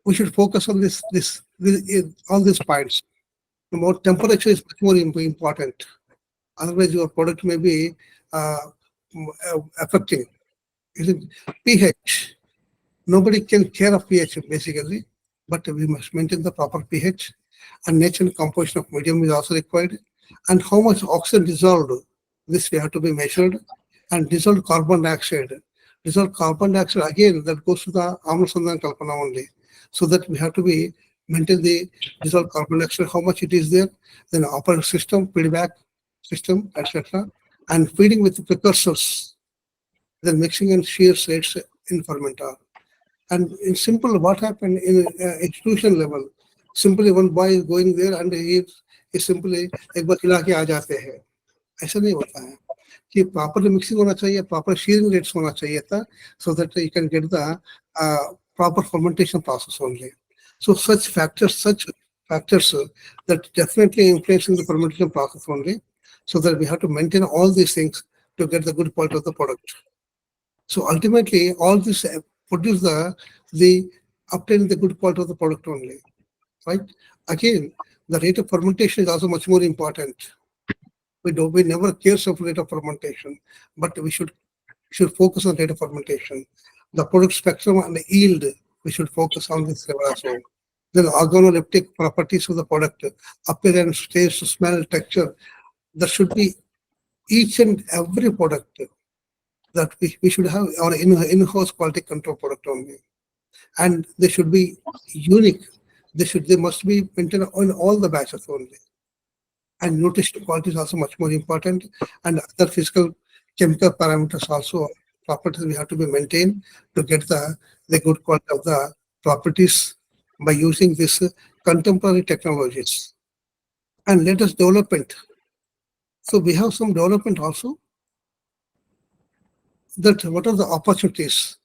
we should focus on all these points. The more temperature is much more important. Otherwise, your product may be uh, affecting. Isn't it? pH. Nobody can care of pH basically, but we must maintain the proper pH. And nature and composition of medium is also required. And how much oxygen dissolved, this we have to be measured. And dissolved carbon dioxide. Dissolved carbon dioxide, again, that goes to the Sandhan Kalpana only. So that we have to be maintain the dissolved carbon dioxide, how much it is there, then operating system, feedback system, etc. And feeding with the precursors, then mixing and shear rates in fermenter. And in simple, what happened in institution level, simply one boy is going there and he is simply एक बार खिला के आ जाते हैं. ऐसा नहीं होता है कि properly mixing होना चाहिए, proper shearing rates होना चाहिए था, so that you can get the proper fermentation process only. So such factors that definitely influencing the fermentation process only, so that we have to maintain all these things to get the good quality of the product. So ultimately, all this produce the obtaining the good quality of the product only, right? Again, the rate of fermentation is also much more important. We never care of rate of fermentation, but we should focus on rate of fermentation. The product spectrum and the yield, we should focus on this level as well. Then organoleptic properties of the product, appearance, taste, smell, texture, there should be each and every product that we should have our in-house quality control product only. And they should be unique. They must be maintained on all the batches only. And nutritional quality is also much more important. And other physical chemical parameters also, properties we have to be maintained to get the good quality of the properties by using this contemporary technologies. And latest development. So we have some development also. That what are the opportunities?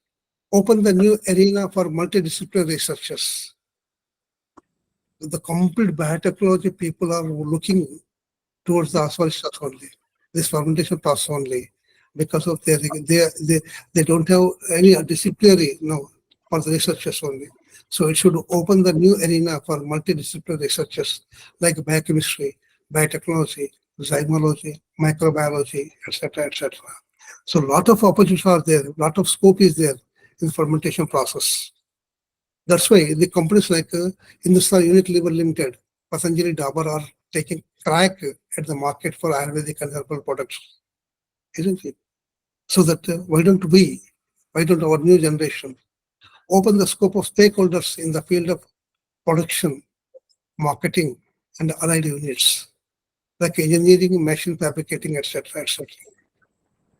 Open the new arena for multidisciplinary researchers. The complete biotechnology people are looking towards the research only, this fermentation process only, because of they don't have any disciplinary for the researchers only. So it should open the new arena for multidisciplinary researchers like biochemistry, biotechnology, zymology, microbiology, etc. So a lot of opportunities are there, a lot of scope is there in the fermentation process. That's why the companies like Hindustan Unilever Limited, Patanjali Dabur are taking crack at the market for Ayurvedic and herbal products, isn't it? So that why don't our new generation open the scope of stakeholders in the field of production, marketing, and allied units like engineering, machine fabricating, etc.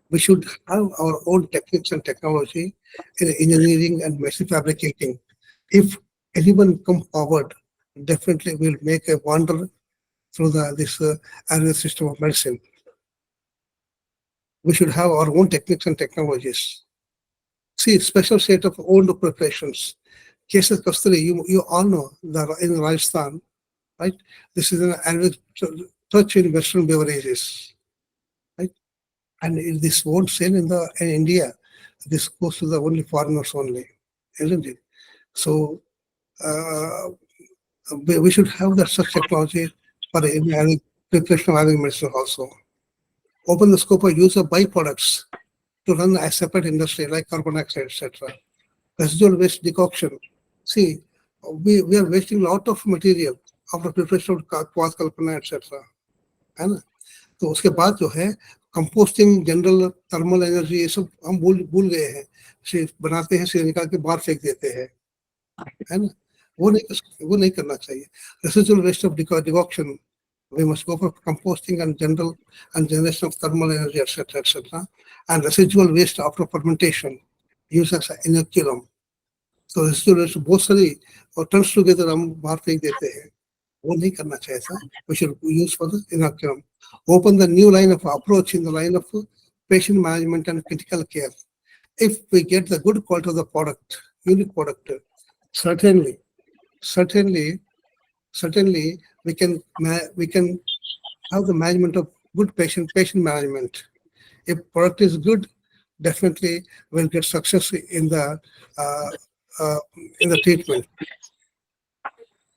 We should have our own techniques and technology in engineering and machine fabricating. If anyone come forward, definitely will make a wonder through this Ayurveda system of medicine. We should have our own techniques and technologies. See, special set of own preparations. Cases Kasturi, you all know that in Rajasthan, right? This is an Ayurveda touch in Western beverages, right? And this won't sell in India. This goes to the only foreigners only, isn't it? So we should have that such technology for the preparation of Ayurvedic medicine also. Open the scope of use of byproducts to run a separate industry like carbon dioxide, etc. Residual waste decoction. See, we are wasting a lot of material after preparation of quartz, Kalpana, etc. है ना? तो उसके बाद जो है composting, general thermal energy, ये सब हम भूल गए हैं. सिर्फ बनाते हैं, सिर्फ निकाल के बाहर फेंक देते हैं, है ना? वो नहीं करना चाहिए. Residual waste of decoction, we must go for composting and general and generation of thermal energy, etc. And residual waste after fermentation use as an inoculum. So residual waste बहुत सारी और turns together हम बाहर फेंक देते हैं. वो नहीं करना चाहिए था. We should use for the inoculum. Open the new line of approach in the line of patient management and critical care. If we get the good quality of the product, unique product, certainly, certainly, certainly we can have the management of good patient management. If product is good, definitely we'll get success uh, in the treatment.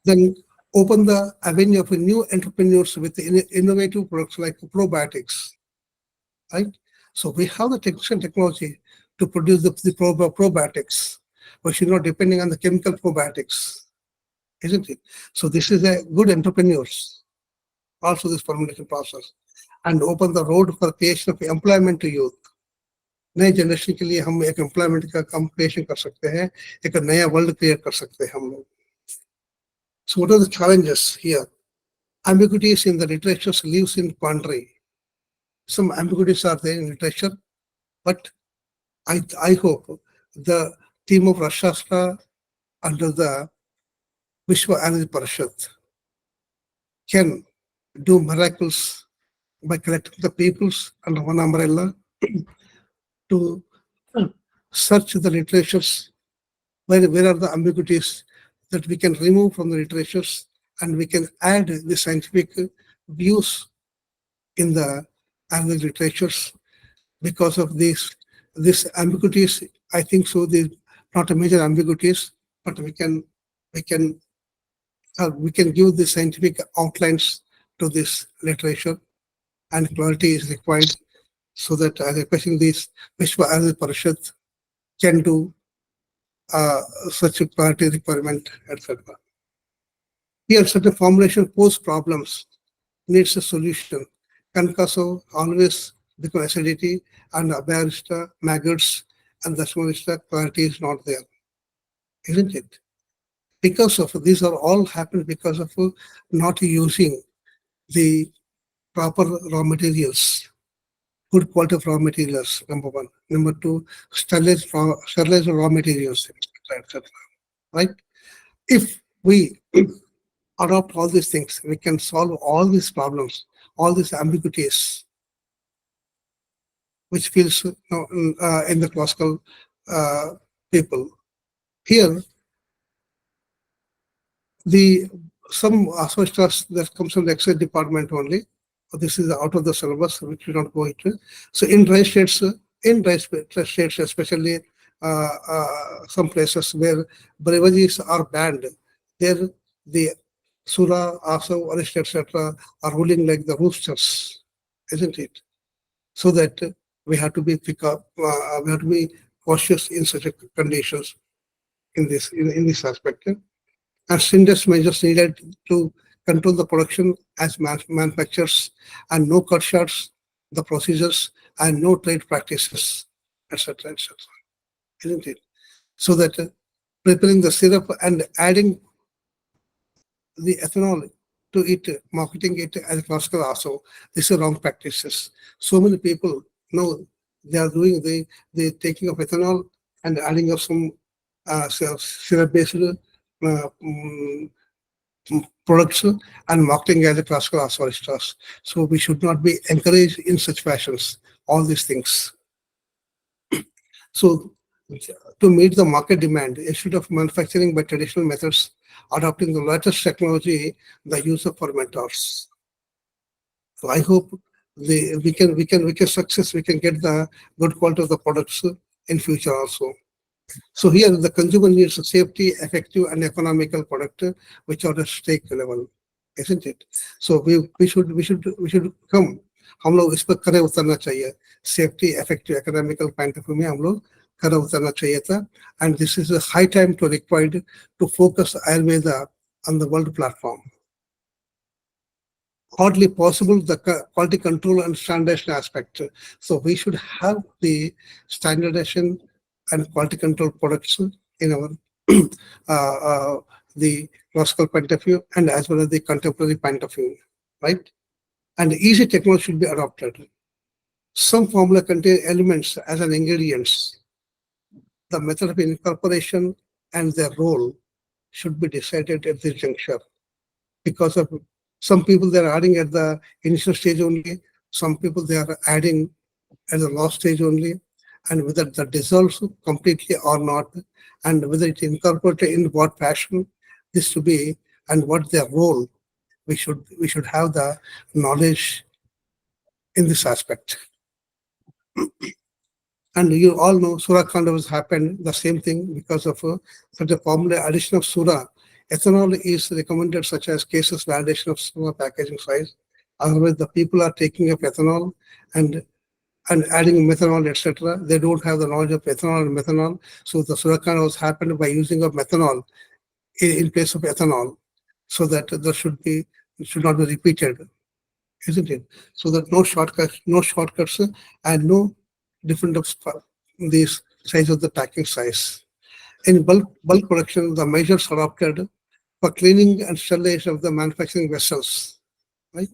Then open the avenue of new entrepreneurs with innovative products like probiotics, right? So we have the technology to produce the probiotics, but you're not depending on the chemical probiotics, isn't it? So this is a good entrepreneurs, also this fermentation process, and open the road for creation of employment to youth. नए generation के लिए हम एक employment का कम creation कर सकते हैं, एक नया वर्ल्ड क्रिएट कर सकते हैं हम लोग. So what are the challenges here? Ambiguities in the literature leaves in quandary. Some ambiguities are there in literature, but I hope the team of Rashastra under the Vishwa and Parishad can do miracles by collecting the peoples under one umbrella to search the literatures, where are the ambiguities that we can remove from the literatures, and we can add the scientific views in the Ayurvedic literatures. Because of this ambiguities, I think so. These not a major ambiguities, but we can give the scientific outlines to this literature, and clarity is required so that as a question this Vishwa as a Parishad can do such a clarity requirement, etc. Here, such a formulation pose problems, needs a solution. Concusso always become acidity, and Abarista, maggots, and the Smoista clarity is not there, isn't it? Because of these are all happened because of not using the proper raw materials, good quality of raw materials, number one. Number two, sterilized raw materials, etc. Right? If we adopt all these things, we can solve all these problems, all these ambiguities, which feels in the classical people. Here, some aspects that comes from the exercise department only. This is out of the syllabus, which we don't go into. So in dry states, especially some places where beverages are banned, there the Sura, Asa, Arist, etc. are ruling like the roosters, isn't it? So that we have to be we have to be cautious in such conditions in this aspect. And stringent measures needed to control the production as manufacturers, and no cut shots, the procedures, and no trade practices, etc., isn't it? So that preparing the syrup and adding the ethanol to it, marketing it as a classical also, these are wrong practices. So many people know they are doing the taking of ethanol and adding of some syrup-based products and marketing as a classical asoristas. So we should not be encouraged in such fashions, all these things. So to meet the market demand, instead of manufacturing by traditional methods, adopting the latest technology, the use of fermenters. So I hope we can success, we can get the good quality of the products in future also. So here the consumer needs a safety, effective, and economical product which are at stake level, isn't it? So we should come. हम लोग इस पर खरे उतरना चाहिए. Safety, effective, economical point of view में हम लोग खरे उतरना चाहिए था. And this is a high time to required to focus Ayurveda on the world platform. Hardly possible the quality control and standardization aspect. So we should have the standardization and quality control products in our the classical point of view and as well as the contemporary point of view, right? And easy technology should be adopted. Some formula contain elements as an ingredients. The method of incorporation and their role should be decided at this juncture. because of some people they are adding at the initial stage only, some people they are adding at the last stage only, and whether that dissolves completely or not, and whether it incorporated in what fashion this to be, and what their role. We should have the knowledge in this aspect. And you all know Surah Khanda has happened the same thing because of such a formula addition of Surah. Ethanol is recommended such as cases validation of Surah packaging size. Otherwise, the people are taking up ethanol and adding methanol, etc. They don't have the knowledge of ethanol and methanol. So the Surah Khanda was happened by using of methanol in place of ethanol, so that there should not be repeated, isn't it? So that no shortcuts, and no different of these size of the packing size. In bulk production, the measures adopted for cleaning and sterilization of the manufacturing vessels, right?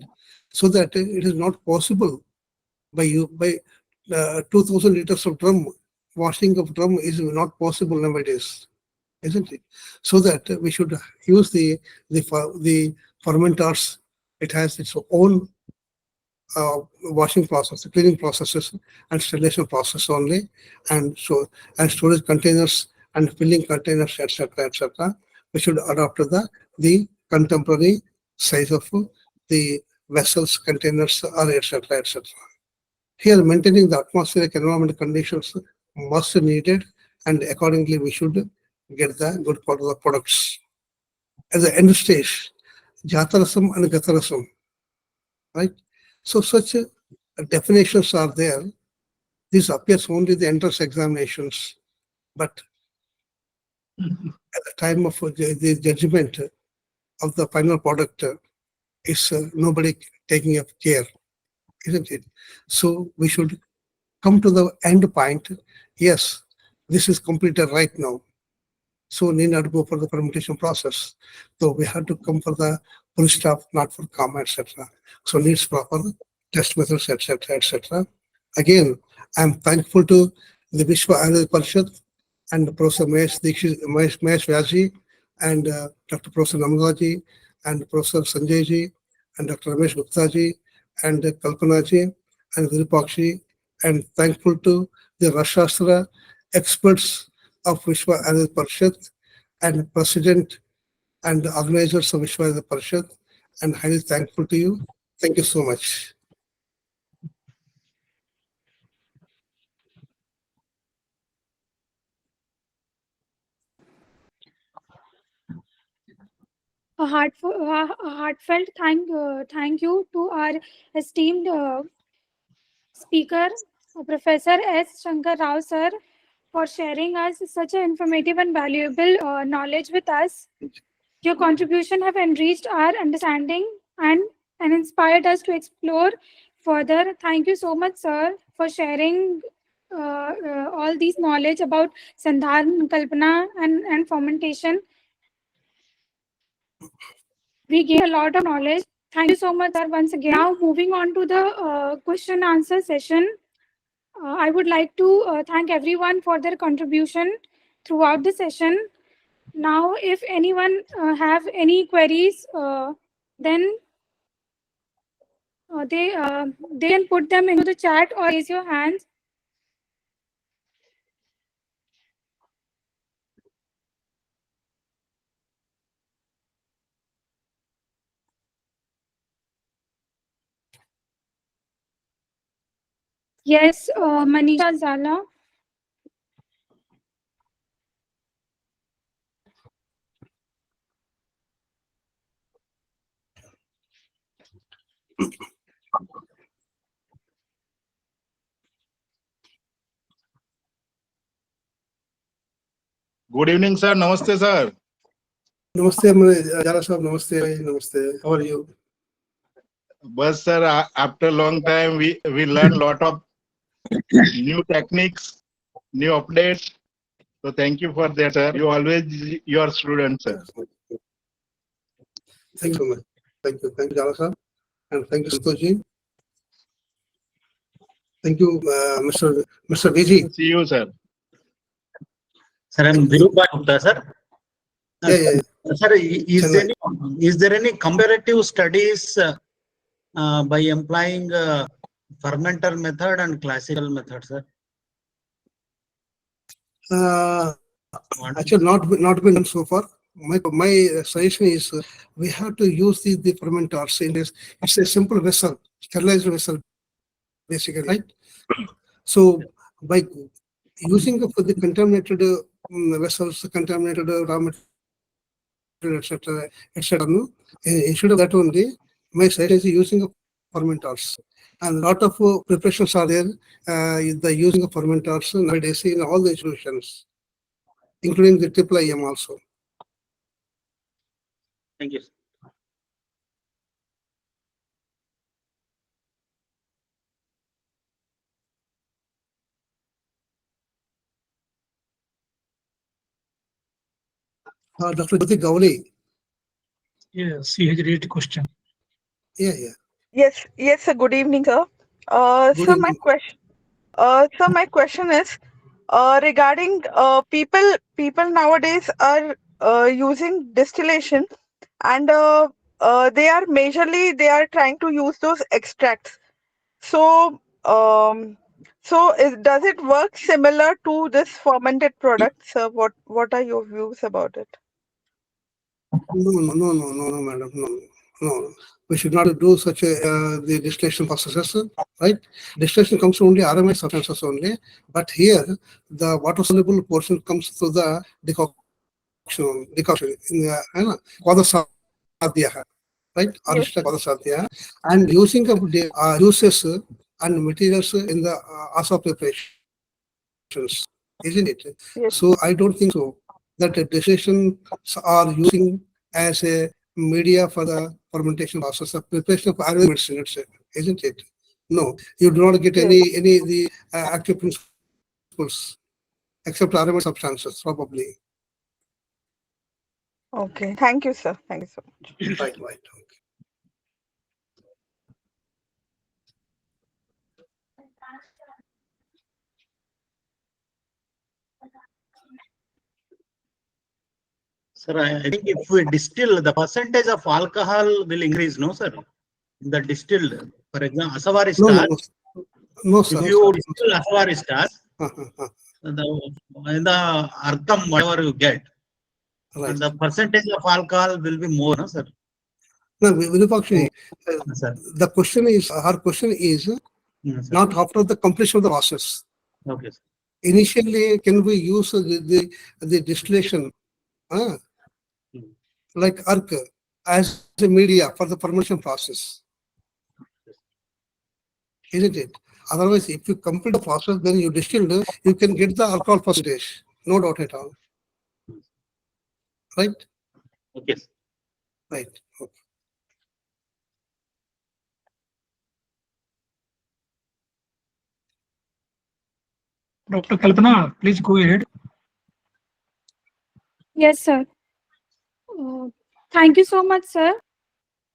So that it is not possible by 2,000 liters of drum, washing of drum is not possible nowadays, isn't it? So that we should use the fermenters. It has its own washing process, cleaning processes, and sterilization process only, and storage containers and filling containers, etc., etc. We should adopt the contemporary size of the vessels, containers, or etc., etc. Here, maintaining the atmospheric environment conditions must be needed, and accordingly, we should get the good products. At the end stage, Jatarasam and Gatarasam, right? So such definitions are there. This appears only in the entrance examinations, but at the time of the judgment of the final product is nobody taking up care, isn't it? So we should come to the end point. Yes, this is completed right now. So need not go for the fermentation process. So we have to come for the full stop, not for comma, etc. So needs proper test methods, etc., etc. Again, I'm thankful to the Vishwa Ayurveda Parishad and Professor Mahesh Vyasji and Dr. Professor Namalaji and Professor Sanjay ji and Dr. Ramesh Gupta ji and Kalpana ji and Virupakshi, and thankful to the Rashastra experts of Vishwa Ayurveda Parishad and President and the organizers of Vishwa Ayurveda Parishad, and highly thankful to you. Thank you so much. A heartfelt thank you to our esteemed speaker, Professor S. Shankar Rao sir, for sharing us such an informative and valuable knowledge with us. Your contribution have enriched our understanding and inspired us to explore further. Thank you so much, sir, for sharing all these knowledge about Sandhan, Kalpana, and fermentation. We gained a lot of knowledge. Thank you so much, sir, once again. Now, moving on to the question answer session. I would like to thank everyone for their contribution throughout the session. Now, if anyone have any queries, then they can put them into the chat or raise your hands. Yes, Manisha Zala. Good evening, sir. Namaste, sir. Namaste, Jala Sahab. Namaste. Namaste. How are you? But sir, after a long time, we learned a lot of new techniques, new updates. So thank you for that, sir. You always your student, sir. Thank you so much. Thank you, Jala Sahab, and thank you, Sutoji. Thank you, Mr. Viji. See you, sir. Sir, I'm Virupa Gupta, sir. Yeah. Sir, is there any is there any comparative studies by employing fermenter method and classical method, sir? Actually, not been done so far. My suggestion is we have to use the fermenters in this. It's a simple vessel, sterilized vessel, basically, right? So by using the contaminated vessels, contaminated raw material, etc., no, instead of that only, my suggestion is using of fermenters. And a lot of preparations are there. The using of fermenters nowadays in all the institutions, including the triple IM also. Thank you. Dr. Jyoti Gowli. Yes, he has raised a question. Yeah. Yes, sir. Good evening, sir. Good So my evening. question is regarding people nowadays are using distillation, and they are trying to use those extracts. So does it work similar to this fermented product, sir? What are your views about it? No, madam. No. We should not do such a the distillation processes, right? Distillation comes from only aromatic substances only, but here the water soluble portion comes through the decoction in the Kvadasadhya, right? Yes. Arishta Kvadasadhya, and using of the juices and materials in the asa preparations, isn't it? Yes. So I don't think so that the distillation are using as a media for the fermentation process of preparation of Ayurvedic medicine, isn't it? No, you do not get Yes. any the active principles except aromatic substances, probably. Okay. Thank you, sir. Thank you so much. Right. Sir, I think if we distill, the percentage of alcohol will increase, no, sir? In the distilled, for example, Asavari stars. No, sir. If you distill Asavari stars, Right. in the Arkham, whatever you get, and the percentage of alcohol will be more, no, sir? No, Virupakshi, Sir. the question is, her question is Yes, sir. not after the completion of the process. Okay, sir. Initially, can we use the distillation, like arc, as a media for the fermentation process? Isn't it? Otherwise, if you complete the process, then you distill, you can get the alcohol percentage. No doubt at all. Right? Okay, sir. Right. Okay. Dr. Kalpana, please go ahead. Yes, sir. Thank you so much, sir.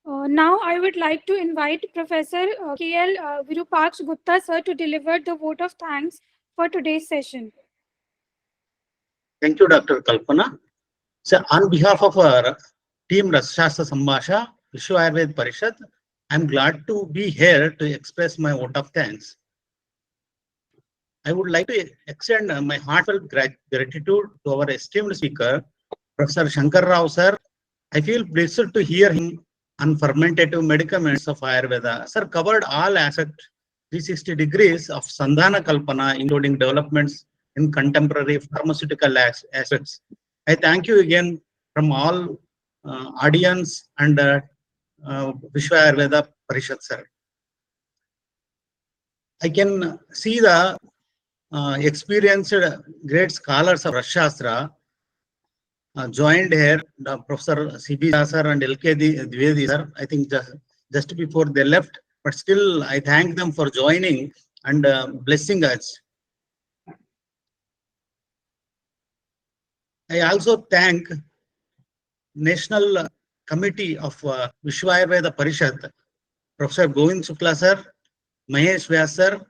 Now I would like to invite Professor K.L. Virupaksh Gupta, sir, to deliver the vote of thanks for today's session. Thank you, Dr. Kalpana. So, on behalf of our team Rasashastra Sambhasha, Vishwa Ayurved Parishad, I'm glad to be here to express my vote of thanks. I would like to extend my heartfelt gratitude to our esteemed speaker, Professor Shankar Rao, sir. I feel blessed to hear him on fermentative medicaments of Ayurveda. Sir covered all aspects, 360 degrees of Sandhana Kalpana, including developments in contemporary pharmaceutical aspects. I thank you again from all audience and Vishwa Ayurveda Parishad, sir. I can see the experienced great scholars of Rashastra joined here, Professor C.B. sir and L.K. Dwivedi sir, I think just before they left, but still I thank them for joining and blessing us. I also thank National Committee of Vishwa Ayurveda Parishad, Professor Govind Shukla sir, Mahesh Vyas sir,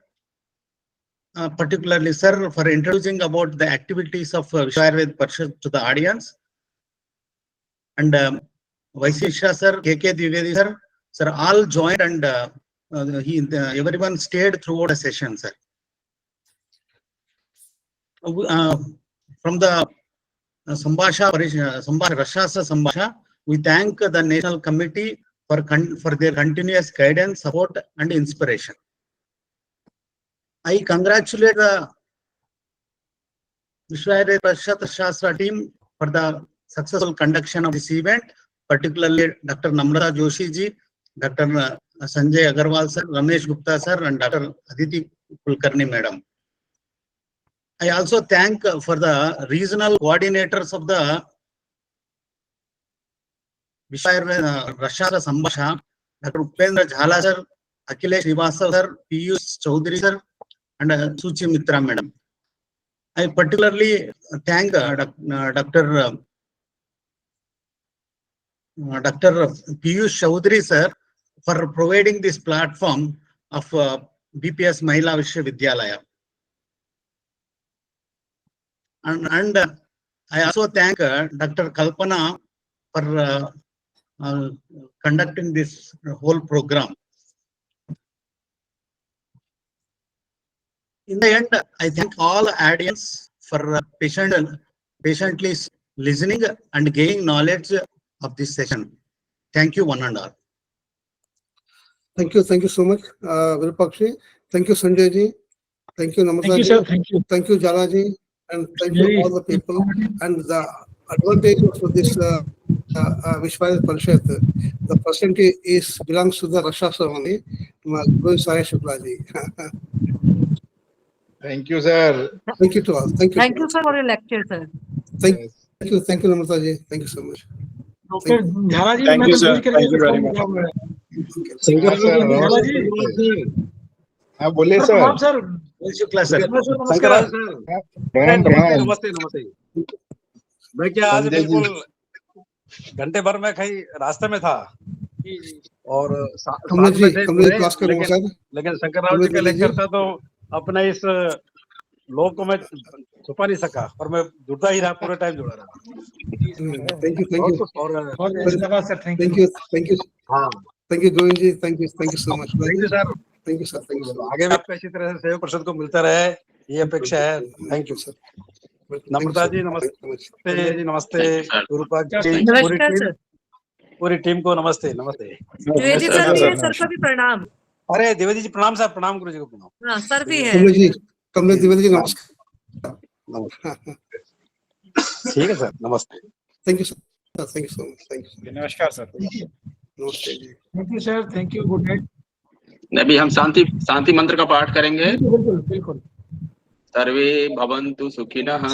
particularly sir for introducing about the activities of Vishwa Ayurveda Parishad to the audience. And Vaishya sir, K.K. Dwivedi sir, all joined and everyone stayed throughout the session, sir. From the Sambhasha, Rashastra Sambhasha, we thank the National Committee for their continuous guidance, support and inspiration. I congratulate the Vishwa Parishad Rashastra team for the successful conduction of this event, particularly Dr. Namrata Joshi ji, Dr. Sanjay Agarwal sir, Ramesh Gupta sir, and Dr. Aditi Kulkarni madam. I also thank for the regional coordinators of the Vishwa Rashastra Sambhasha, Dr. Upendra Jhala sir, Akhilesh Srivastav sir, Piyush Chaudhary sir, and Suchi Mitra madam. I particularly thank Dr. Piyush Chaudhary sir for providing this platform of BPS Mahila Vishwavidyalaya. And I also thank Dr. Kalpana for conducting this whole program. In the end, I thank all audience for patiently listening and gaining knowledge of this session. Thank you, one and all. Thank you so much, Virupakshi. Thank you, Sanjay ji. Thank you, Namrata Thank you, ji. sir. Thank you. Thank you, Jala ji. And thank you all the people. And the advantage of this Vishwa Parishad, the percentage belongs to the Rashastra only. Guru Sai Shukla ji. Thank you, sir. Thank you to all. Thank you. Thank you, sir, for your lecture, sir. Thank you, Namrata ji. Thank you so much. Doctor झाला जी, Thank मैं you, confuse sir. करके Thank you very much. Shankar हाँ, sir, झाला जी, हाँ, बोलिए sir sir. प्रणाम sir. Shukla sir. नमस्कार। राम राम। नमस्ते नमस्ते। मैं क्या आज संजय जी। बिल्कुल घंटे भर में कहीं रास्ते में था और कमलेश साथ में जी, थे कमलेश पूरे, क्लास करूंगा सर। लेकिन शंकर राव जी का कमलेश लेक्चर जी। था तो अपने इस लोग को मैं छुपा नहीं सका और मैं जुड़ता ही रहा, पूरे टाइम जुड़ा रहा। Thank you. और बहुत धन्यवाद sir. Thank Thank you. you. हाँ, Thank you, Govind ji. Thank you so much. Thank you sir. Thank you, sir. Thank you so much. आगे भी आपका इसी तरह से सेवा परिषद को मिलता रहे, ये अपेक्षा है। Thank you. sir. नम्रता जी नमस्ते जी, नमस्ते गुरुपाद जी, नमस्कार सर। पूरी टीम को नमस्ते नमस्ते। द्विवेदी सर भी है, सर का भी प्रणाम। अरे द्विवेदी जी प्रणाम साहब, प्रणाम गुरु जी को प्रणाम। हाँ, सर भी है। कमलेश द्विवेदी जी नमस्कार। ठीक है सर, नमस्ते। Thank you, sir. Thank you so much. Thank you. नमस्कार सर। नमस्ते जी। Thank you sir. Thank you. Good night. अभी हम शांति मंत्र का पाठ करेंगे। बिल्कुल बिल्कुल। सर्वे भवन्तु सुखिनः।